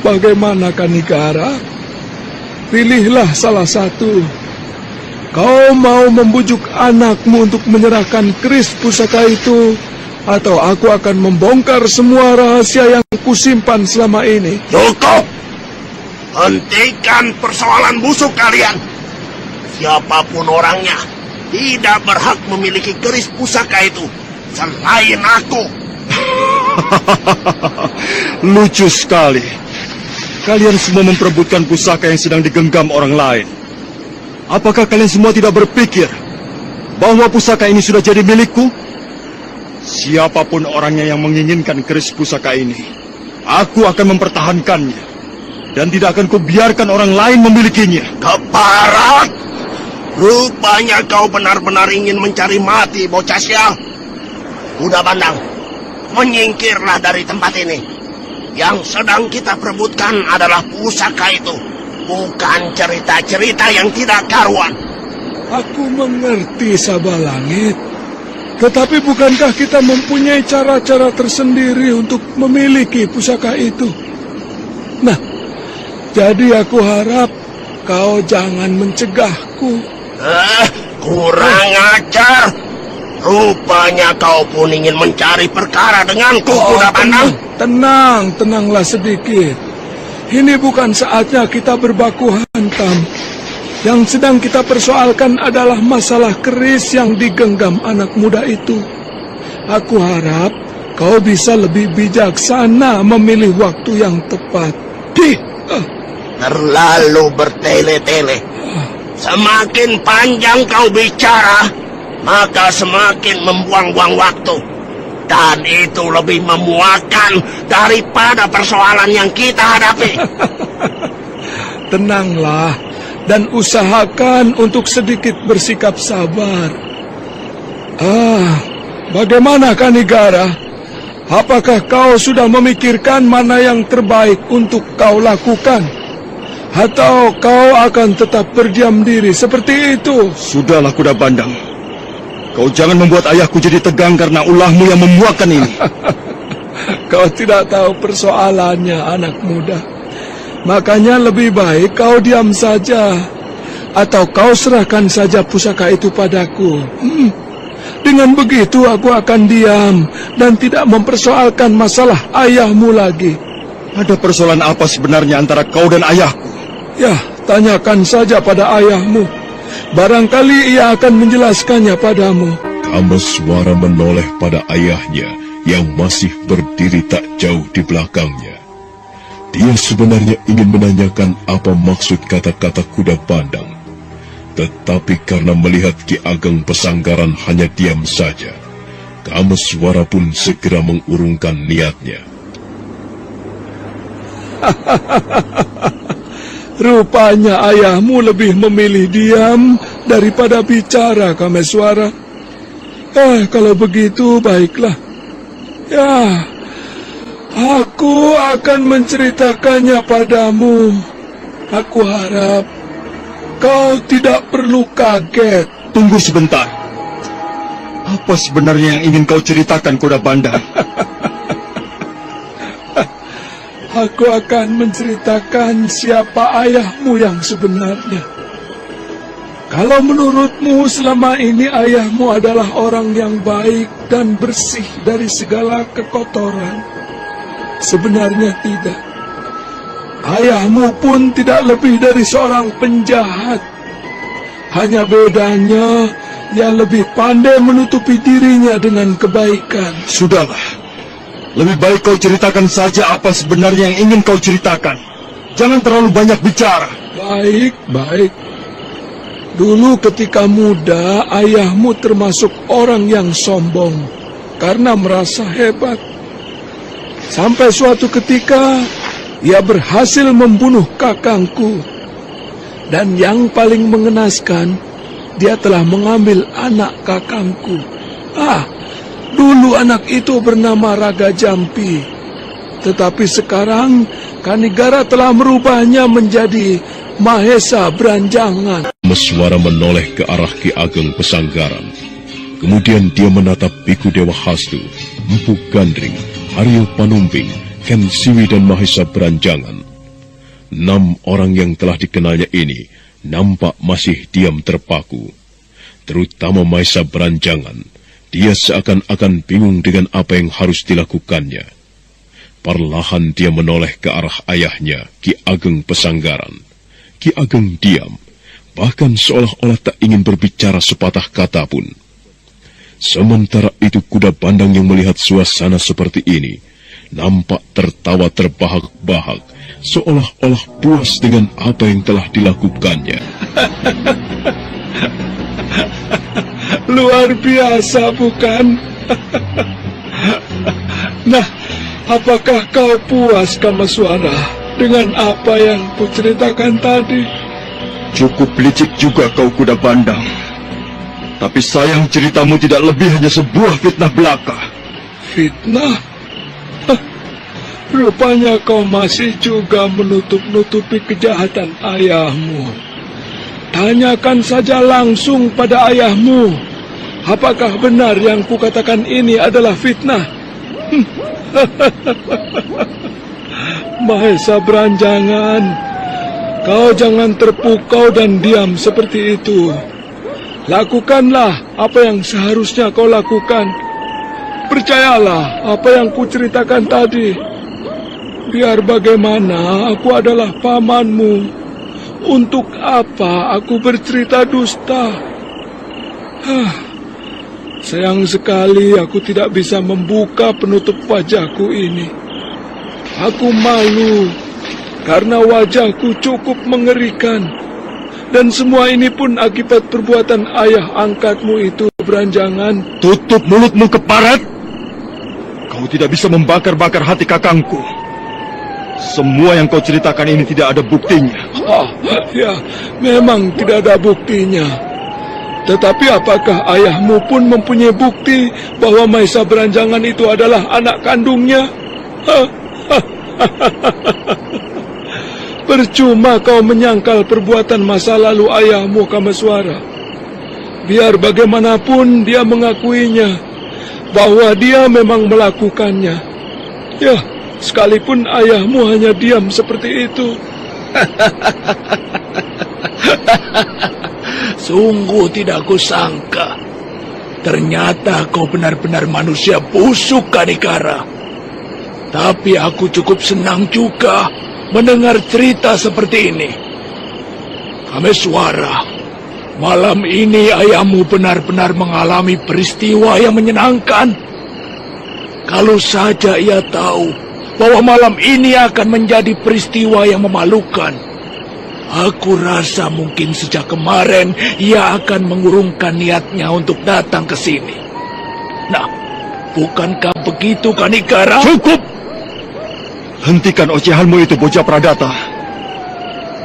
S2: Bagaimana, Kanigara? Pilihlah salah satu. kau mau membujuk anakmu untuk menyerahkan keris pusaka itu, atau aku akan membongkar semua rahasia yang kusimpan selama ini.
S3: Cukup! Hentikan persoalan busuk kalian. Siapapun orangnya tidak berhak memiliki keris pusaka itu selain aku.
S4: Lucu sekali. Kalian semua memperebutkan pusaka yang sedang digenggam orang lain. Apakah kalian semua tidak berpikir bahwa pusaka ini sudah jadi milikku? Siapapun orangnya yang menginginkan keris pusaka ini, aku akan mempertahankannya. Dan tidak akan kubiarkan orang lain memilikinya.
S3: Keparat! Rupanya kau benar-benar ingin mencari mati, bocah sial. Kuda Bandang, menyingkirlah dari tempat ini. Yang sedang kita perebutkan adalah pusaka itu, bukan cerita-cerita yang tidak karuan.
S2: Aku mengerti, Sabalangit. Tetapi bukankah kita mempunyai cara-cara tersendiri untuk memiliki pusaka itu? Nah, jadi aku harap kau jangan mencegahku.
S3: Kurang ajar. Rupanya kau pun ingin mencari perkara denganku, Kuda Bandang.
S2: Tenanglah sedikit. Ini bukan saatnya kita berbaku hantam. Yang sedang kita persoalkan adalah masalah keris yang digenggam anak muda itu. Aku harap kau bisa lebih bijaksana memilih waktu yang tepat.
S3: Terlalu bertele-tele. Semakin panjang kau bicara, maka semakin membuang-buang waktu. Dan itu lebih memuakan daripada persoalan yang kita hadapi.
S2: Tenanglah, dan usahakan untuk sedikit bersikap sabar. Bagaimana Kanigara? Apakah kau sudah memikirkan mana yang terbaik untuk kau lakukan? Atau kau akan tetap berdiam diri seperti itu?
S4: Sudahlah, Kuda Bandang. Kau jangan membuat ayahku jadi tegang karena ulahmu yang memuakkan ini.
S2: Kau tidak tahu persoalannya, anak muda. Makanya lebih baik kau diam saja. Atau kau serahkan saja pusaka itu padaku. Dengan begitu aku akan diam dan tidak mempersoalkan masalah ayahmu lagi.
S4: Ada persoalan apa sebenarnya antara kau dan ayahku?
S2: Ya, tanyakan saja pada ayahmu. Barangkali ia akan menjelaskannya padamu.
S1: Kameswara menoleh pada ayahnya yang masih berdiri tak jauh di belakangnya. Dia sebenarnya ingin menanyakan apa maksud kata-kata Kuda Bandang. Tetapi karena melihat Ki Ageng Pesanggaran hanya diam saja, Kameswara pun segera mengurungkan niatnya.
S2: Rupanya ayahmu lebih memilih diam daripada bicara, Kameswara. Kalau begitu baiklah. Ya, aku akan menceritakannya padamu. Aku harap kau tidak perlu kaget.
S4: Tunggu sebentar. Apa sebenarnya yang ingin kau ceritakan, Kuda Bandang?
S2: Aku akan menceritakan siapa ayahmu yang sebenarnya. Kalau menurutmu selama ini ayahmu adalah orang yang baik dan bersih dari segala kekotoran, sebenarnya tidak. Ayahmu pun tidak lebih dari seorang penjahat. Hanya bedanya, ia lebih pandai menutupi dirinya dengan kebaikan.
S4: Sudahlah. Lebih baik kau ceritakan saja apa sebenarnya yang ingin kau ceritakan. Jangan terlalu banyak bicara.
S2: Baik. Dulu ketika muda, ayahmu termasuk orang yang sombong karena merasa hebat. Sampai suatu ketika, ia berhasil membunuh kakangku. Dan yang paling mengenaskan, dia telah mengambil anak kakangku. Dulu anak itu bernama Raga Jampi. Tetapi sekarang Kanigara telah merubahnya menjadi Mahesa Beranjangan.
S1: Kameswara menoleh ke arah Ki Ageng Pesanggaran. Kemudian dia menatap Biku Dewa Hastu, Empu Gandring, Aryo Panumping, Ken Siwi dan Mahesa Beranjangan. 6 orang yang telah dikenalnya ini nampak masih diam terpaku. Terutama Maesa Beranjangan, dia seakan-akan bingung dengan apa yang harus dilakukannya. Perlahan dia menoleh ke arah ayahnya, Ki Ageng Pesanggaran. Ki Ageng diam, bahkan seolah-olah tak ingin berbicara sepatah kata pun. Sementara itu kuda bandang yang melihat suasana seperti ini, nampak tertawa terbahak-bahak, seolah-olah puas dengan apa yang telah dilakukannya.
S2: Luar biasa, bukan? Nah, apakah kau puas, Kamaswara, dengan apa yang kuceritakan tadi?
S4: Cukup licik juga kau kuda bandang. Tapi sayang ceritamu tidak lebih hanya sebuah fitnah belaka.
S2: Fitnah? Rupanya kau masih juga menutup-nutupi kejahatan ayahmu. Tanyakan saja langsung pada ayahmu. Apakah benar yang kukatakan ini adalah fitnah? Maesa Beranjangan, kau jangan terpukau dan diam seperti itu. Lakukanlah apa yang seharusnya kau lakukan. Percayalah apa yang kuceritakan tadi. Biar bagaimana, aku adalah pamanmu. Untuk apa aku bercerita dusta? Sayang sekali aku tidak bisa membuka penutup wajahku ini. Aku malu karena wajahku cukup mengerikan. Dan semua ini pun akibat perbuatan ayah angkatmu itu, Beranjangan.
S4: Tutup mulutmu, keparat! Kau tidak bisa membakar-bakar hati kakangku. Semua yang kau ceritakan ini tidak ada buktinya.
S2: Ya, memang tidak ada buktinya. Tetapi apakah ayahmu pun mempunyai bukti bahwa Maesa Beranjangan itu adalah anak kandungnya? Percuma kau menyangkal perbuatan masa lalu ayahmu, Kamaswara. Biar bagaimanapun dia mengakuinya bahwa dia memang melakukannya. Ya, sekalipun ayahmu hanya diam seperti itu.
S3: Sungguh tidak kusangka. Ternyata kau benar-benar manusia busuk, Kanikara. Tapi aku cukup senang juga mendengar cerita seperti ini. Kameswara, malam ini ayahmu benar-benar mengalami peristiwa yang menyenangkan. Kalau saja ia tahu bahwa malam ini akan menjadi peristiwa yang memalukan, aku rasa mungkin sejak kemarin ia akan mengurungkan niatnya untuk datang ke sini. Nah, bukankah begitu, Kanikara?
S4: Cukup! Hentikan ocehanmu itu, bocah Pradata.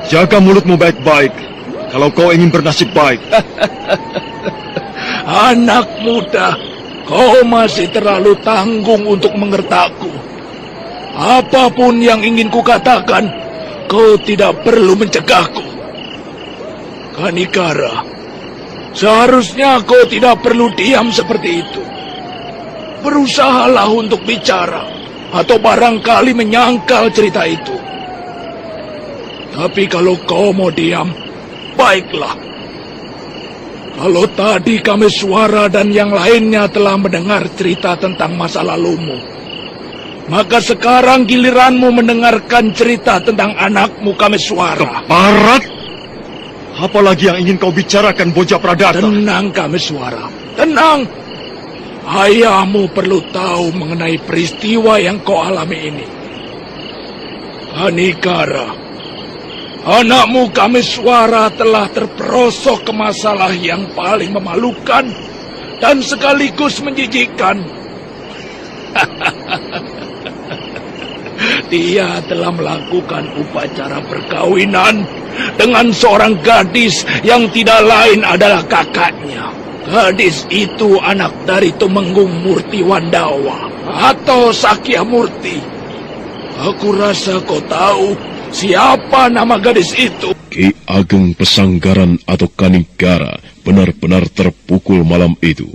S4: Jaga mulutmu baik-baik kalau kau ingin bernasib baik.
S3: Anak muda, kau masih terlalu tanggung untuk mengertaku. Apapun yang ingin kukatakan, kau tidak perlu mencegahku. Kanikara, seharusnya kau tidak perlu diam seperti itu. Berusahalah untuk bicara, atau barangkali menyangkal cerita itu. Tapi kalau kau mau diam, baiklah. Kalau tadi Kameswara dan yang lainnya telah mendengar cerita tentang masa lalumu, maka sekarang giliranmu mendengarkan cerita tentang anakmu, Kameswara.
S4: Keparat! Apalagi yang ingin kau bicarakan, bocah Pradata?
S3: Tenang, Kameswara. Tenang. Ayahmu perlu tahu mengenai peristiwa yang kau alami ini. Kanikara, anakmu Kameswara telah terperosok ke masalah yang paling memalukan dan sekaligus menjijikkan. Dia telah melakukan upacara perkawinan dengan seorang gadis yang tidak lain adalah kakaknya. Gadis itu anak dari Tumenggung Murti Wandawa atau Sakya Murti. Aku rasa kau tahu siapa nama gadis itu.
S1: Ki Ageng Pesanggaran atau Kanigara benar-benar terpukul malam itu.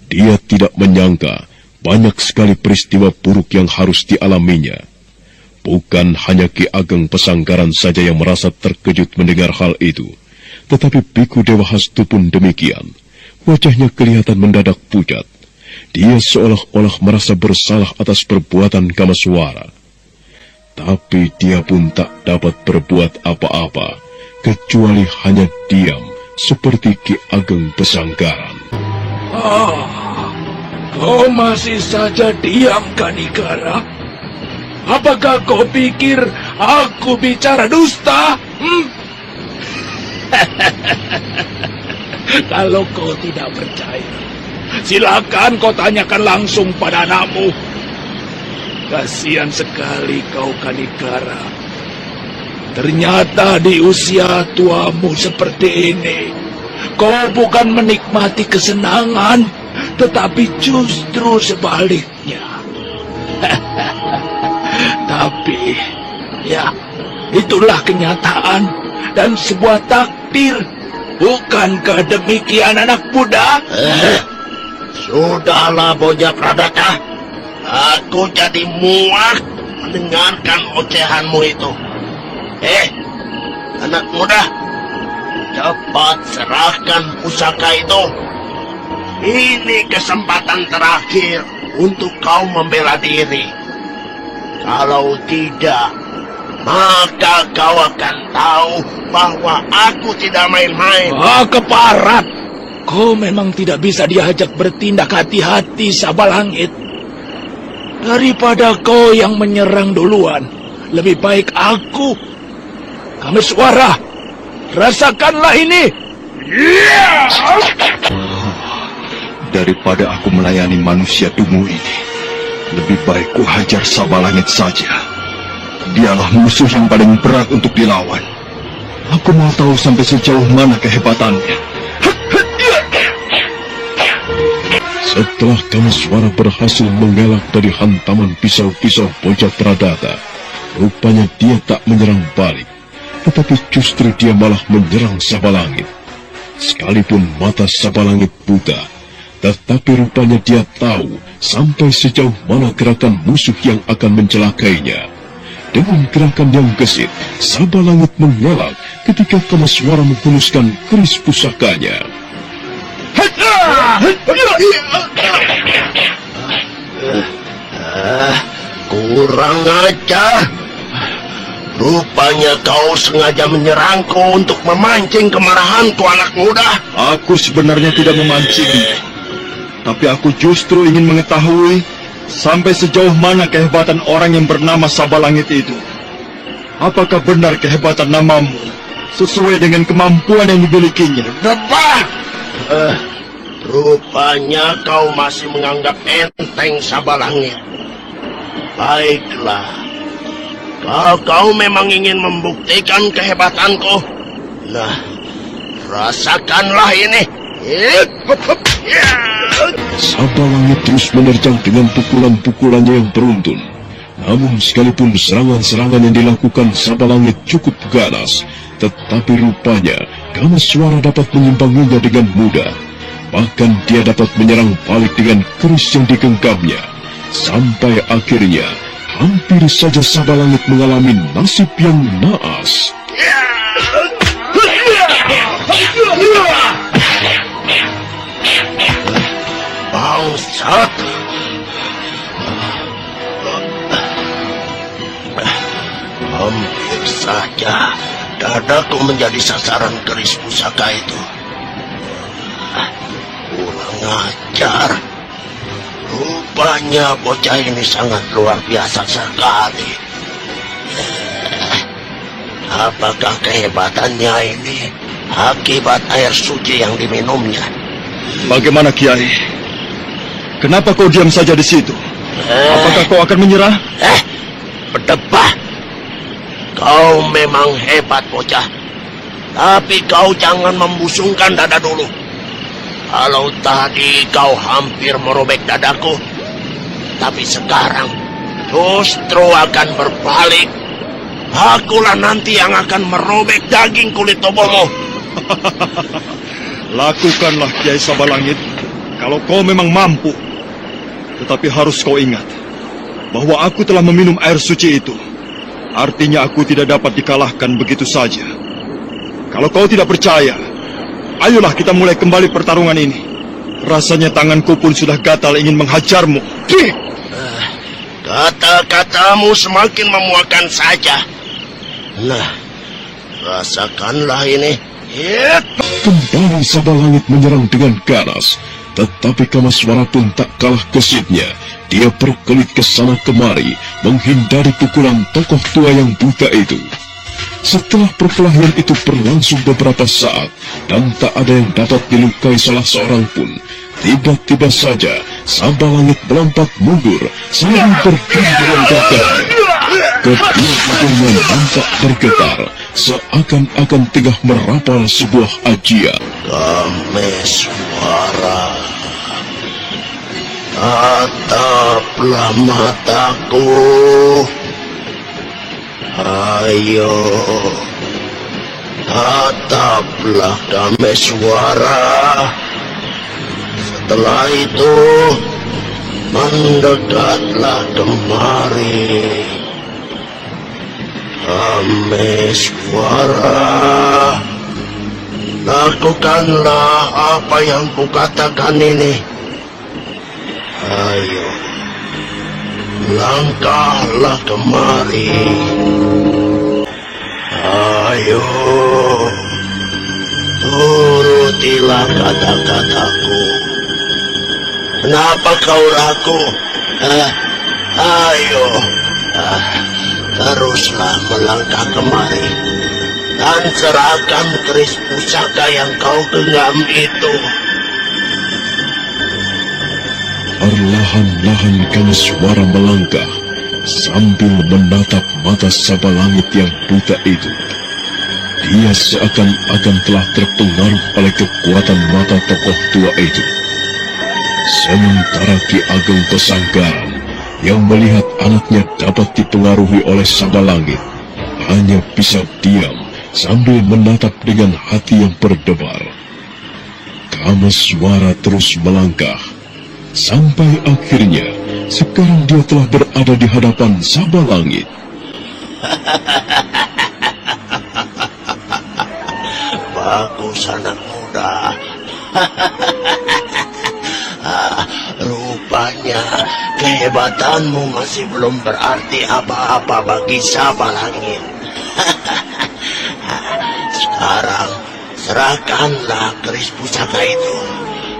S1: Dia tidak menyangka banyak sekali peristiwa buruk yang harus dialaminya. Bukan hanya Ki Ageng Pesanggaran saja yang merasa terkejut mendengar hal itu, Tetapi Biku Dewa Hastu pun demikian. Wajahnya kelihatan mendadak pucat. Dia seolah-olah merasa bersalah atas perbuatan Kamaswara. Tapi dia pun tak dapat berbuat apa-apa, kecuali hanya diam, seperti Ki Ageng Pesanggaran.
S2: Kau masih saja diam, Kanigara? Apakah kau pikir aku bicara dusta? Kalau kau tidak percaya, silakan kau tanyakan langsung pada anakmu. Kasihan sekali kau, Kanigara. Ternyata di usia tuamu seperti ini, kau bukan menikmati kesenangan, tetapi justru sebaliknya. Tapi, ya, itulah kenyataan dan sebuah takdir. Bukankah demikian, anak muda?
S3: Sudahlah, Bocah Pradata. Aku jadi muak mendengarkan ocehanmu itu. Anak muda, cepat serahkan pusaka itu. Ini kesempatan terakhir untuk kau membela diri. Kalau tidak, maka kau akan tahu bahwa aku tidak main-main.
S2: Keparat! Kau memang tidak bisa diajak bertindak hati-hati, Sabalangit. Daripada kau yang menyerang duluan, lebih baik aku. Kamaswara, rasakanlah ini.
S4: Daripada aku melayani manusia dungu ini, lebih baik ku hajar Sabalangit saja. Dialah musuh yang paling berat untuk dilawan. Aku mau tahu sampai sejauh mana kehebatannya.
S1: Setelah Kamaswara berhasil mengelak dari hantaman pisau-pisau Bocah Pradata, rupanya dia tak menyerang balik, tetapi justru dia malah menyerang Sabalangit. Sekalipun mata Sabalangit buta, tetapi rupanya dia tahu sampai sejauh mana gerakan musuh yang akan mencelakainya. Dengan gerakan yang gesit, Sabalangit mengelak ketika Kamaswara menghunuskan keris pusakanya.
S3: Kurang ajar. Rupanya kau sengaja menyerangku untuk memancing kemarahanku, anak muda.
S4: Aku sebenarnya tidak memancing, tapi aku justru ingin mengetahui sampai sejauh mana kehebatan orang yang bernama Sabalangit itu. Apakah benar kehebatan namamu sesuai dengan kemampuan yang dimilikinya?
S3: Debat! Rupanya kau masih menganggap enteng Sabalangit. Baiklah, kau memang ingin membuktikan kehebatanku. Nah, rasakanlah ini.
S1: Sabalangit terus menerjang dengan pukulan-pukulannya yang beruntun. Namun sekalipun serangan-serangan yang dilakukan Sabalangit cukup ganas, tetapi rupanya Kamaswara dapat mengimbanginya dengan mudah. Bahkan dia dapat menyerang balik dengan keris yang digenggamnya. Sampai akhirnya, hampir saja Sabalangit mengalami nasib yang naas.
S3: Bangsat! Hampir saja dadaku menjadi sasaran keris pusaka itu. Kurang ajar. Rupanya bocah ini sangat luar biasa sekali. Apakah kehebatannya ini akibat air suci yang diminumnya?
S4: Bagaimana, Kiai? Kenapa kau diam saja di situ? Apakah kau akan menyerah?
S3: Berdebah. Kau memang hebat, bocah. Tapi kau jangan membusungkan dada dulu. Kalau tadi kau hampir merobek dadaku, tapi sekarang justru akan berbalik. Akulah nanti yang akan merobek daging kulit tubuhmu.
S4: Lakukanlah, Kiai Sabalangit, kalau kau memang mampu. Tetapi harus kau ingat bahwa aku telah meminum air suci itu. Artinya aku tidak dapat dikalahkan begitu saja. Kalau kau tidak percaya, ayolah kita mulai kembali pertarungan ini. Rasanya tanganku pun sudah gatal ingin menghajarmu.
S3: Kata-katamu semakin memuakan saja. Nah, rasakanlah ini.
S1: Kembali Sabalangit menyerang dengan ganas, tetapi Kamaswara pun tak kalah gesitnya. Dia berkelit ke sana kemari, menghindari pukulan tokoh tua yang buta itu. Setelah perkelahian itu berlangsung beberapa saat, dan tak ada yang dapat dilukai salah seorang pun, tiba-tiba saja Sabalangit melompat mundur sambil berdiri dengan gagahnya. Kedua tubuhnya nampak bergetar, seakan-akan tengah merapal sebuah ajian.
S3: Kameswara, tataplah mataku. Ayo, tataplah Kameswara. Setelah itu, mendekatlah kemari. Kameswara, lakukanlah apa yang kukatakan ini. Ayo, langkahlah kemari. Ayo, turutilah kata-kataku. Kenapa kau ragu? Ayo, teruslah melangkah kemari dan serahkan keris pusaka yang kau genggam itu.
S1: Perlahan-lahan Kameswara melangkah sambil menatap mata Sabalangit yang buta itu. Dia seakan-akan telah terpengaruh oleh kekuatan mata tokoh tua itu. Sementara Ki Ageng Pesanggaran yang melihat anaknya dapat dipengaruhi oleh Sabalangit hanya bisa diam sambil menatap dengan hati yang berdebar. Kameswara terus melangkah sampai akhirnya sekarang dia telah berada di hadapan Sabalangit.
S3: Bagus anak muda. Rupanya kehebatanmu masih belum berarti apa-apa bagi Sabalangit. Sekarang serahkanlah keris pusaka itu.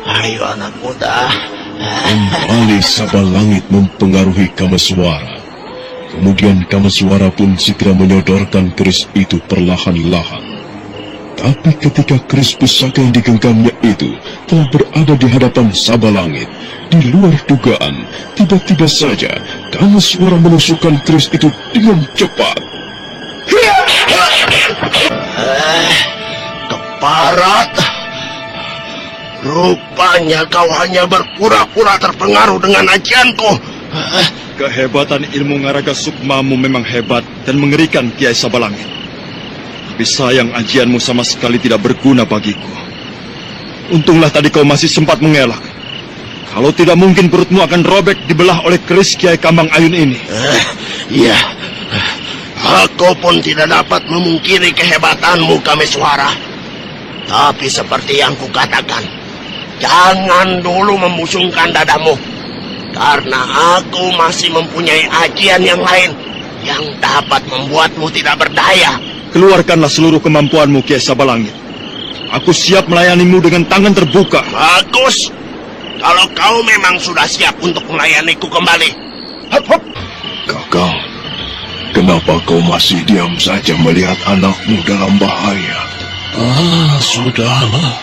S3: Ayo anak muda.
S1: Kembali Sabalangit mempengaruhi Kameswara. Kemudian Kameswara pun segera menyodorkan keris itu perlahan-lahan. Tapi ketika keris pusaka yang digenggamnya itu telah berada di hadapan Sabalangit, di luar dugaan, tiba-tiba saja Kameswara menusukkan keris itu dengan cepat.
S3: Keparat. Rupanya kau hanya berpura-pura terpengaruh dengan ajianku.
S4: Kehebatan ilmu ngaraga sukmamu memang hebat dan mengerikan, Kiai Sabalangit. Tapi sayang ajianmu sama sekali tidak berguna bagiku. Untunglah tadi kau masih sempat mengelak. Kalau tidak mungkin perutmu akan robek dibelah oleh keris Kiai Kambang Ayun ini.
S3: Iya, aku pun tidak dapat memungkiri kehebatanmu, Kameswara. Tapi seperti yang kukatakan, jangan dulu membusungkan dadamu. Karena aku masih mempunyai ajian yang lain yang dapat membuatmu tidak berdaya.
S4: Keluarkanlah seluruh kemampuanmu, Kiai Sabalangit. Aku siap melayanimu dengan tangan terbuka.
S3: Bagus. Kalau kau memang sudah siap untuk melayaniku kembali. Hop, hop.
S1: Kakang, kenapa kau masih diam saja melihat anakmu dalam bahaya?
S2: Sudahlah.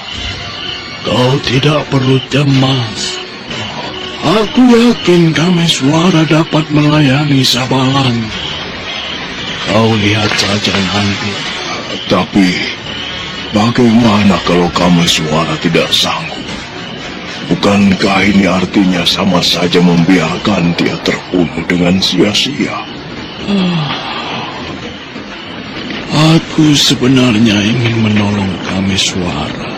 S2: Kau tidak perlu cemas. Aku yakin Kameswara dapat melayani Sabalangit. Kau lihat saja nanti.
S1: Tapi, bagaimana kalau Kameswara tidak sanggup? Bukankah ini artinya sama saja membiarkan dia terbunuh dengan sia-sia?
S2: Aku sebenarnya ingin menolong Kameswara.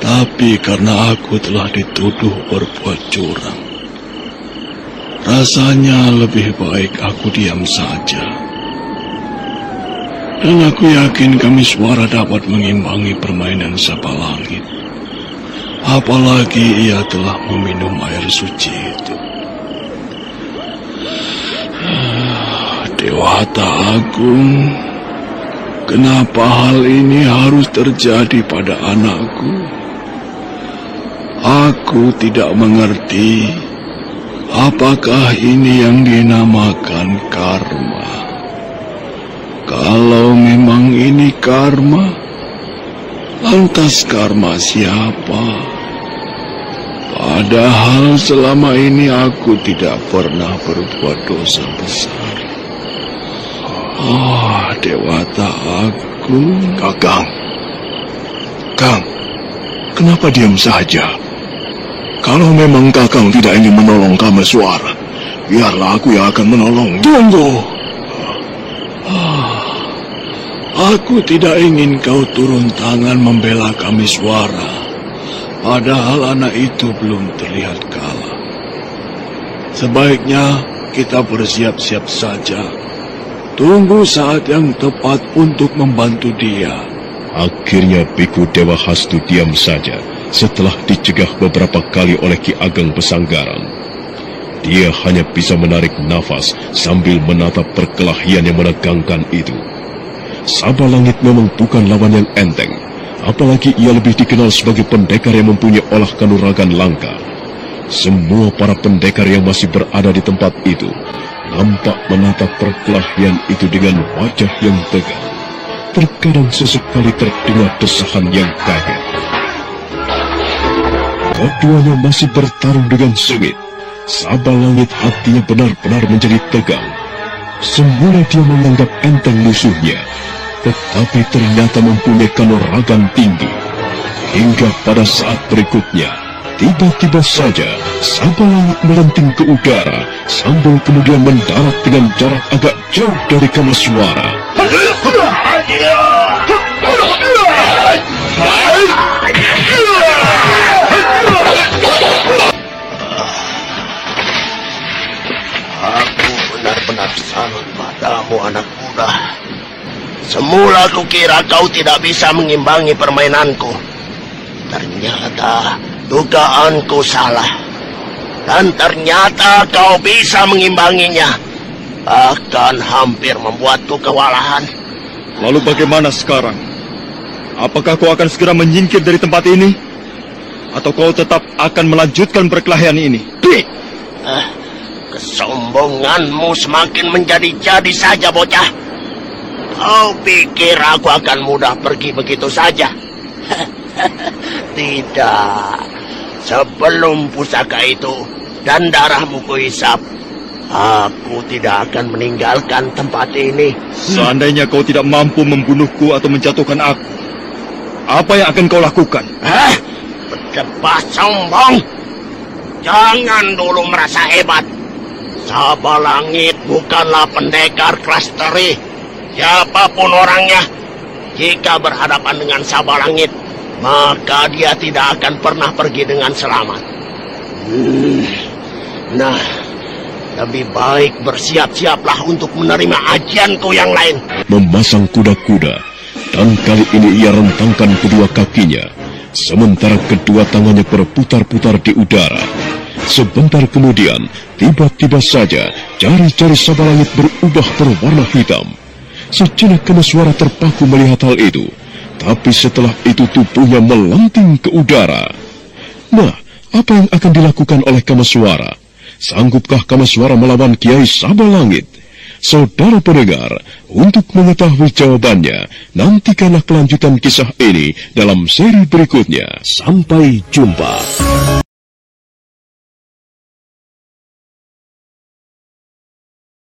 S2: Tapi karena aku telah dituduh berbuat curang, rasanya lebih baik aku diam saja. Dan aku yakin Kamiswara dapat mengimbangi permainan Sapalangit. Apalagi ia telah meminum air suci itu. Dewata Agung, kenapa hal ini harus terjadi pada anakku? Aku tidak mengerti. Apakah ini yang dinamakan karma? Kalau memang ini karma, lantas karma siapa? Padahal selama ini aku tidak pernah berbuat dosa besar. Dewata Agung.
S1: Kakang, Kang, kenapa diam saja? Kalau memang Kakang tidak ingin menolong Kameswara, biarlah aku yang akan menolong.
S2: Tunggu. Aku tidak ingin kau turun tangan membela Kamiswara. Padahal anak itu belum terlihat kalah. Sebaiknya kita bersiap-siap saja. Tunggu saat yang tepat untuk membantu dia.
S1: Akhirnya Biku Dewa Hastu diam saja setelah dicegah beberapa kali oleh Ki Ageng Pesanggaran. Dia hanya bisa menarik nafas sambil menatap perkelahian yang menegangkan itu. Sabalangit memang bukan lawan yang enteng, apalagi ia lebih dikenal sebagai pendekar yang mempunyai olah kanuragan langka. Semua para pendekar yang masih berada di tempat itu nampak menatap perkelahian itu dengan wajah yang tegang. Terkadang sesekali terdengar desahan yang kaget. Keduanya masih bertarung dengan sengit. Sabalangit hatinya benar-benar menjadi tegang. Semula dia menganggap enteng musuhnya, tetapi ternyata mempunyai kanuragan tinggi. Hingga pada saat berikutnya, tiba-tiba saja Sabalangit melenting ke udara sambil kemudian mendarat dengan jarak agak jauh dari Kameswara.
S3: Aku benar-benar salut padamu, anak muda. Semula kukira kau tidak bisa mengimbangi permainanku. Ternyata dugaanku salah. Dan ternyata kau bisa mengimbanginya. Bahkan hampir membuatku kewalahan.
S4: Lalu bagaimana sekarang? Apakah kau akan segera menyingkir dari tempat ini? Atau kau tetap akan melanjutkan perkelahian ini?
S3: Kesombonganmu semakin menjadi-jadi saja, bocah. Kau pikir aku akan mudah pergi begitu saja? Tidak. Sebelum pusaka itu dan darahmu kuhisap, aku tidak akan meninggalkan tempat ini.
S4: Seandainya kau tidak mampu membunuhku atau menjatuhkan aku, apa yang akan kau lakukan?
S3: Berdebat sombong. Jangan dulu merasa hebat. Sabalangit bukanlah pendekar kelas teri. Siapapun orangnya, jika berhadapan dengan Sabalangit, maka dia tidak akan pernah pergi dengan selamat. Nah, lebih baik bersiap-siaplah untuk menerima ajianku yang lain.
S1: Memasang kuda-kuda, dan kali ini ia rentangkan kedua kakinya, sementara kedua tangannya berputar-putar di udara. Sebentar kemudian, tiba-tiba saja jari-jari Sabalangit berubah berwarna hitam. Sejenak Kameswara terpaku melihat hal itu, tapi setelah itu tubuhnya melenting ke udara. Nah, apa yang akan dilakukan oleh Kameswara? Sanggupkah Kameswara melawan Kiai Sabalangit? Saudara pendengar, untuk mengetahui jawabannya, nantikanlah kelanjutan kisah ini dalam seri berikutnya. Sampai jumpa.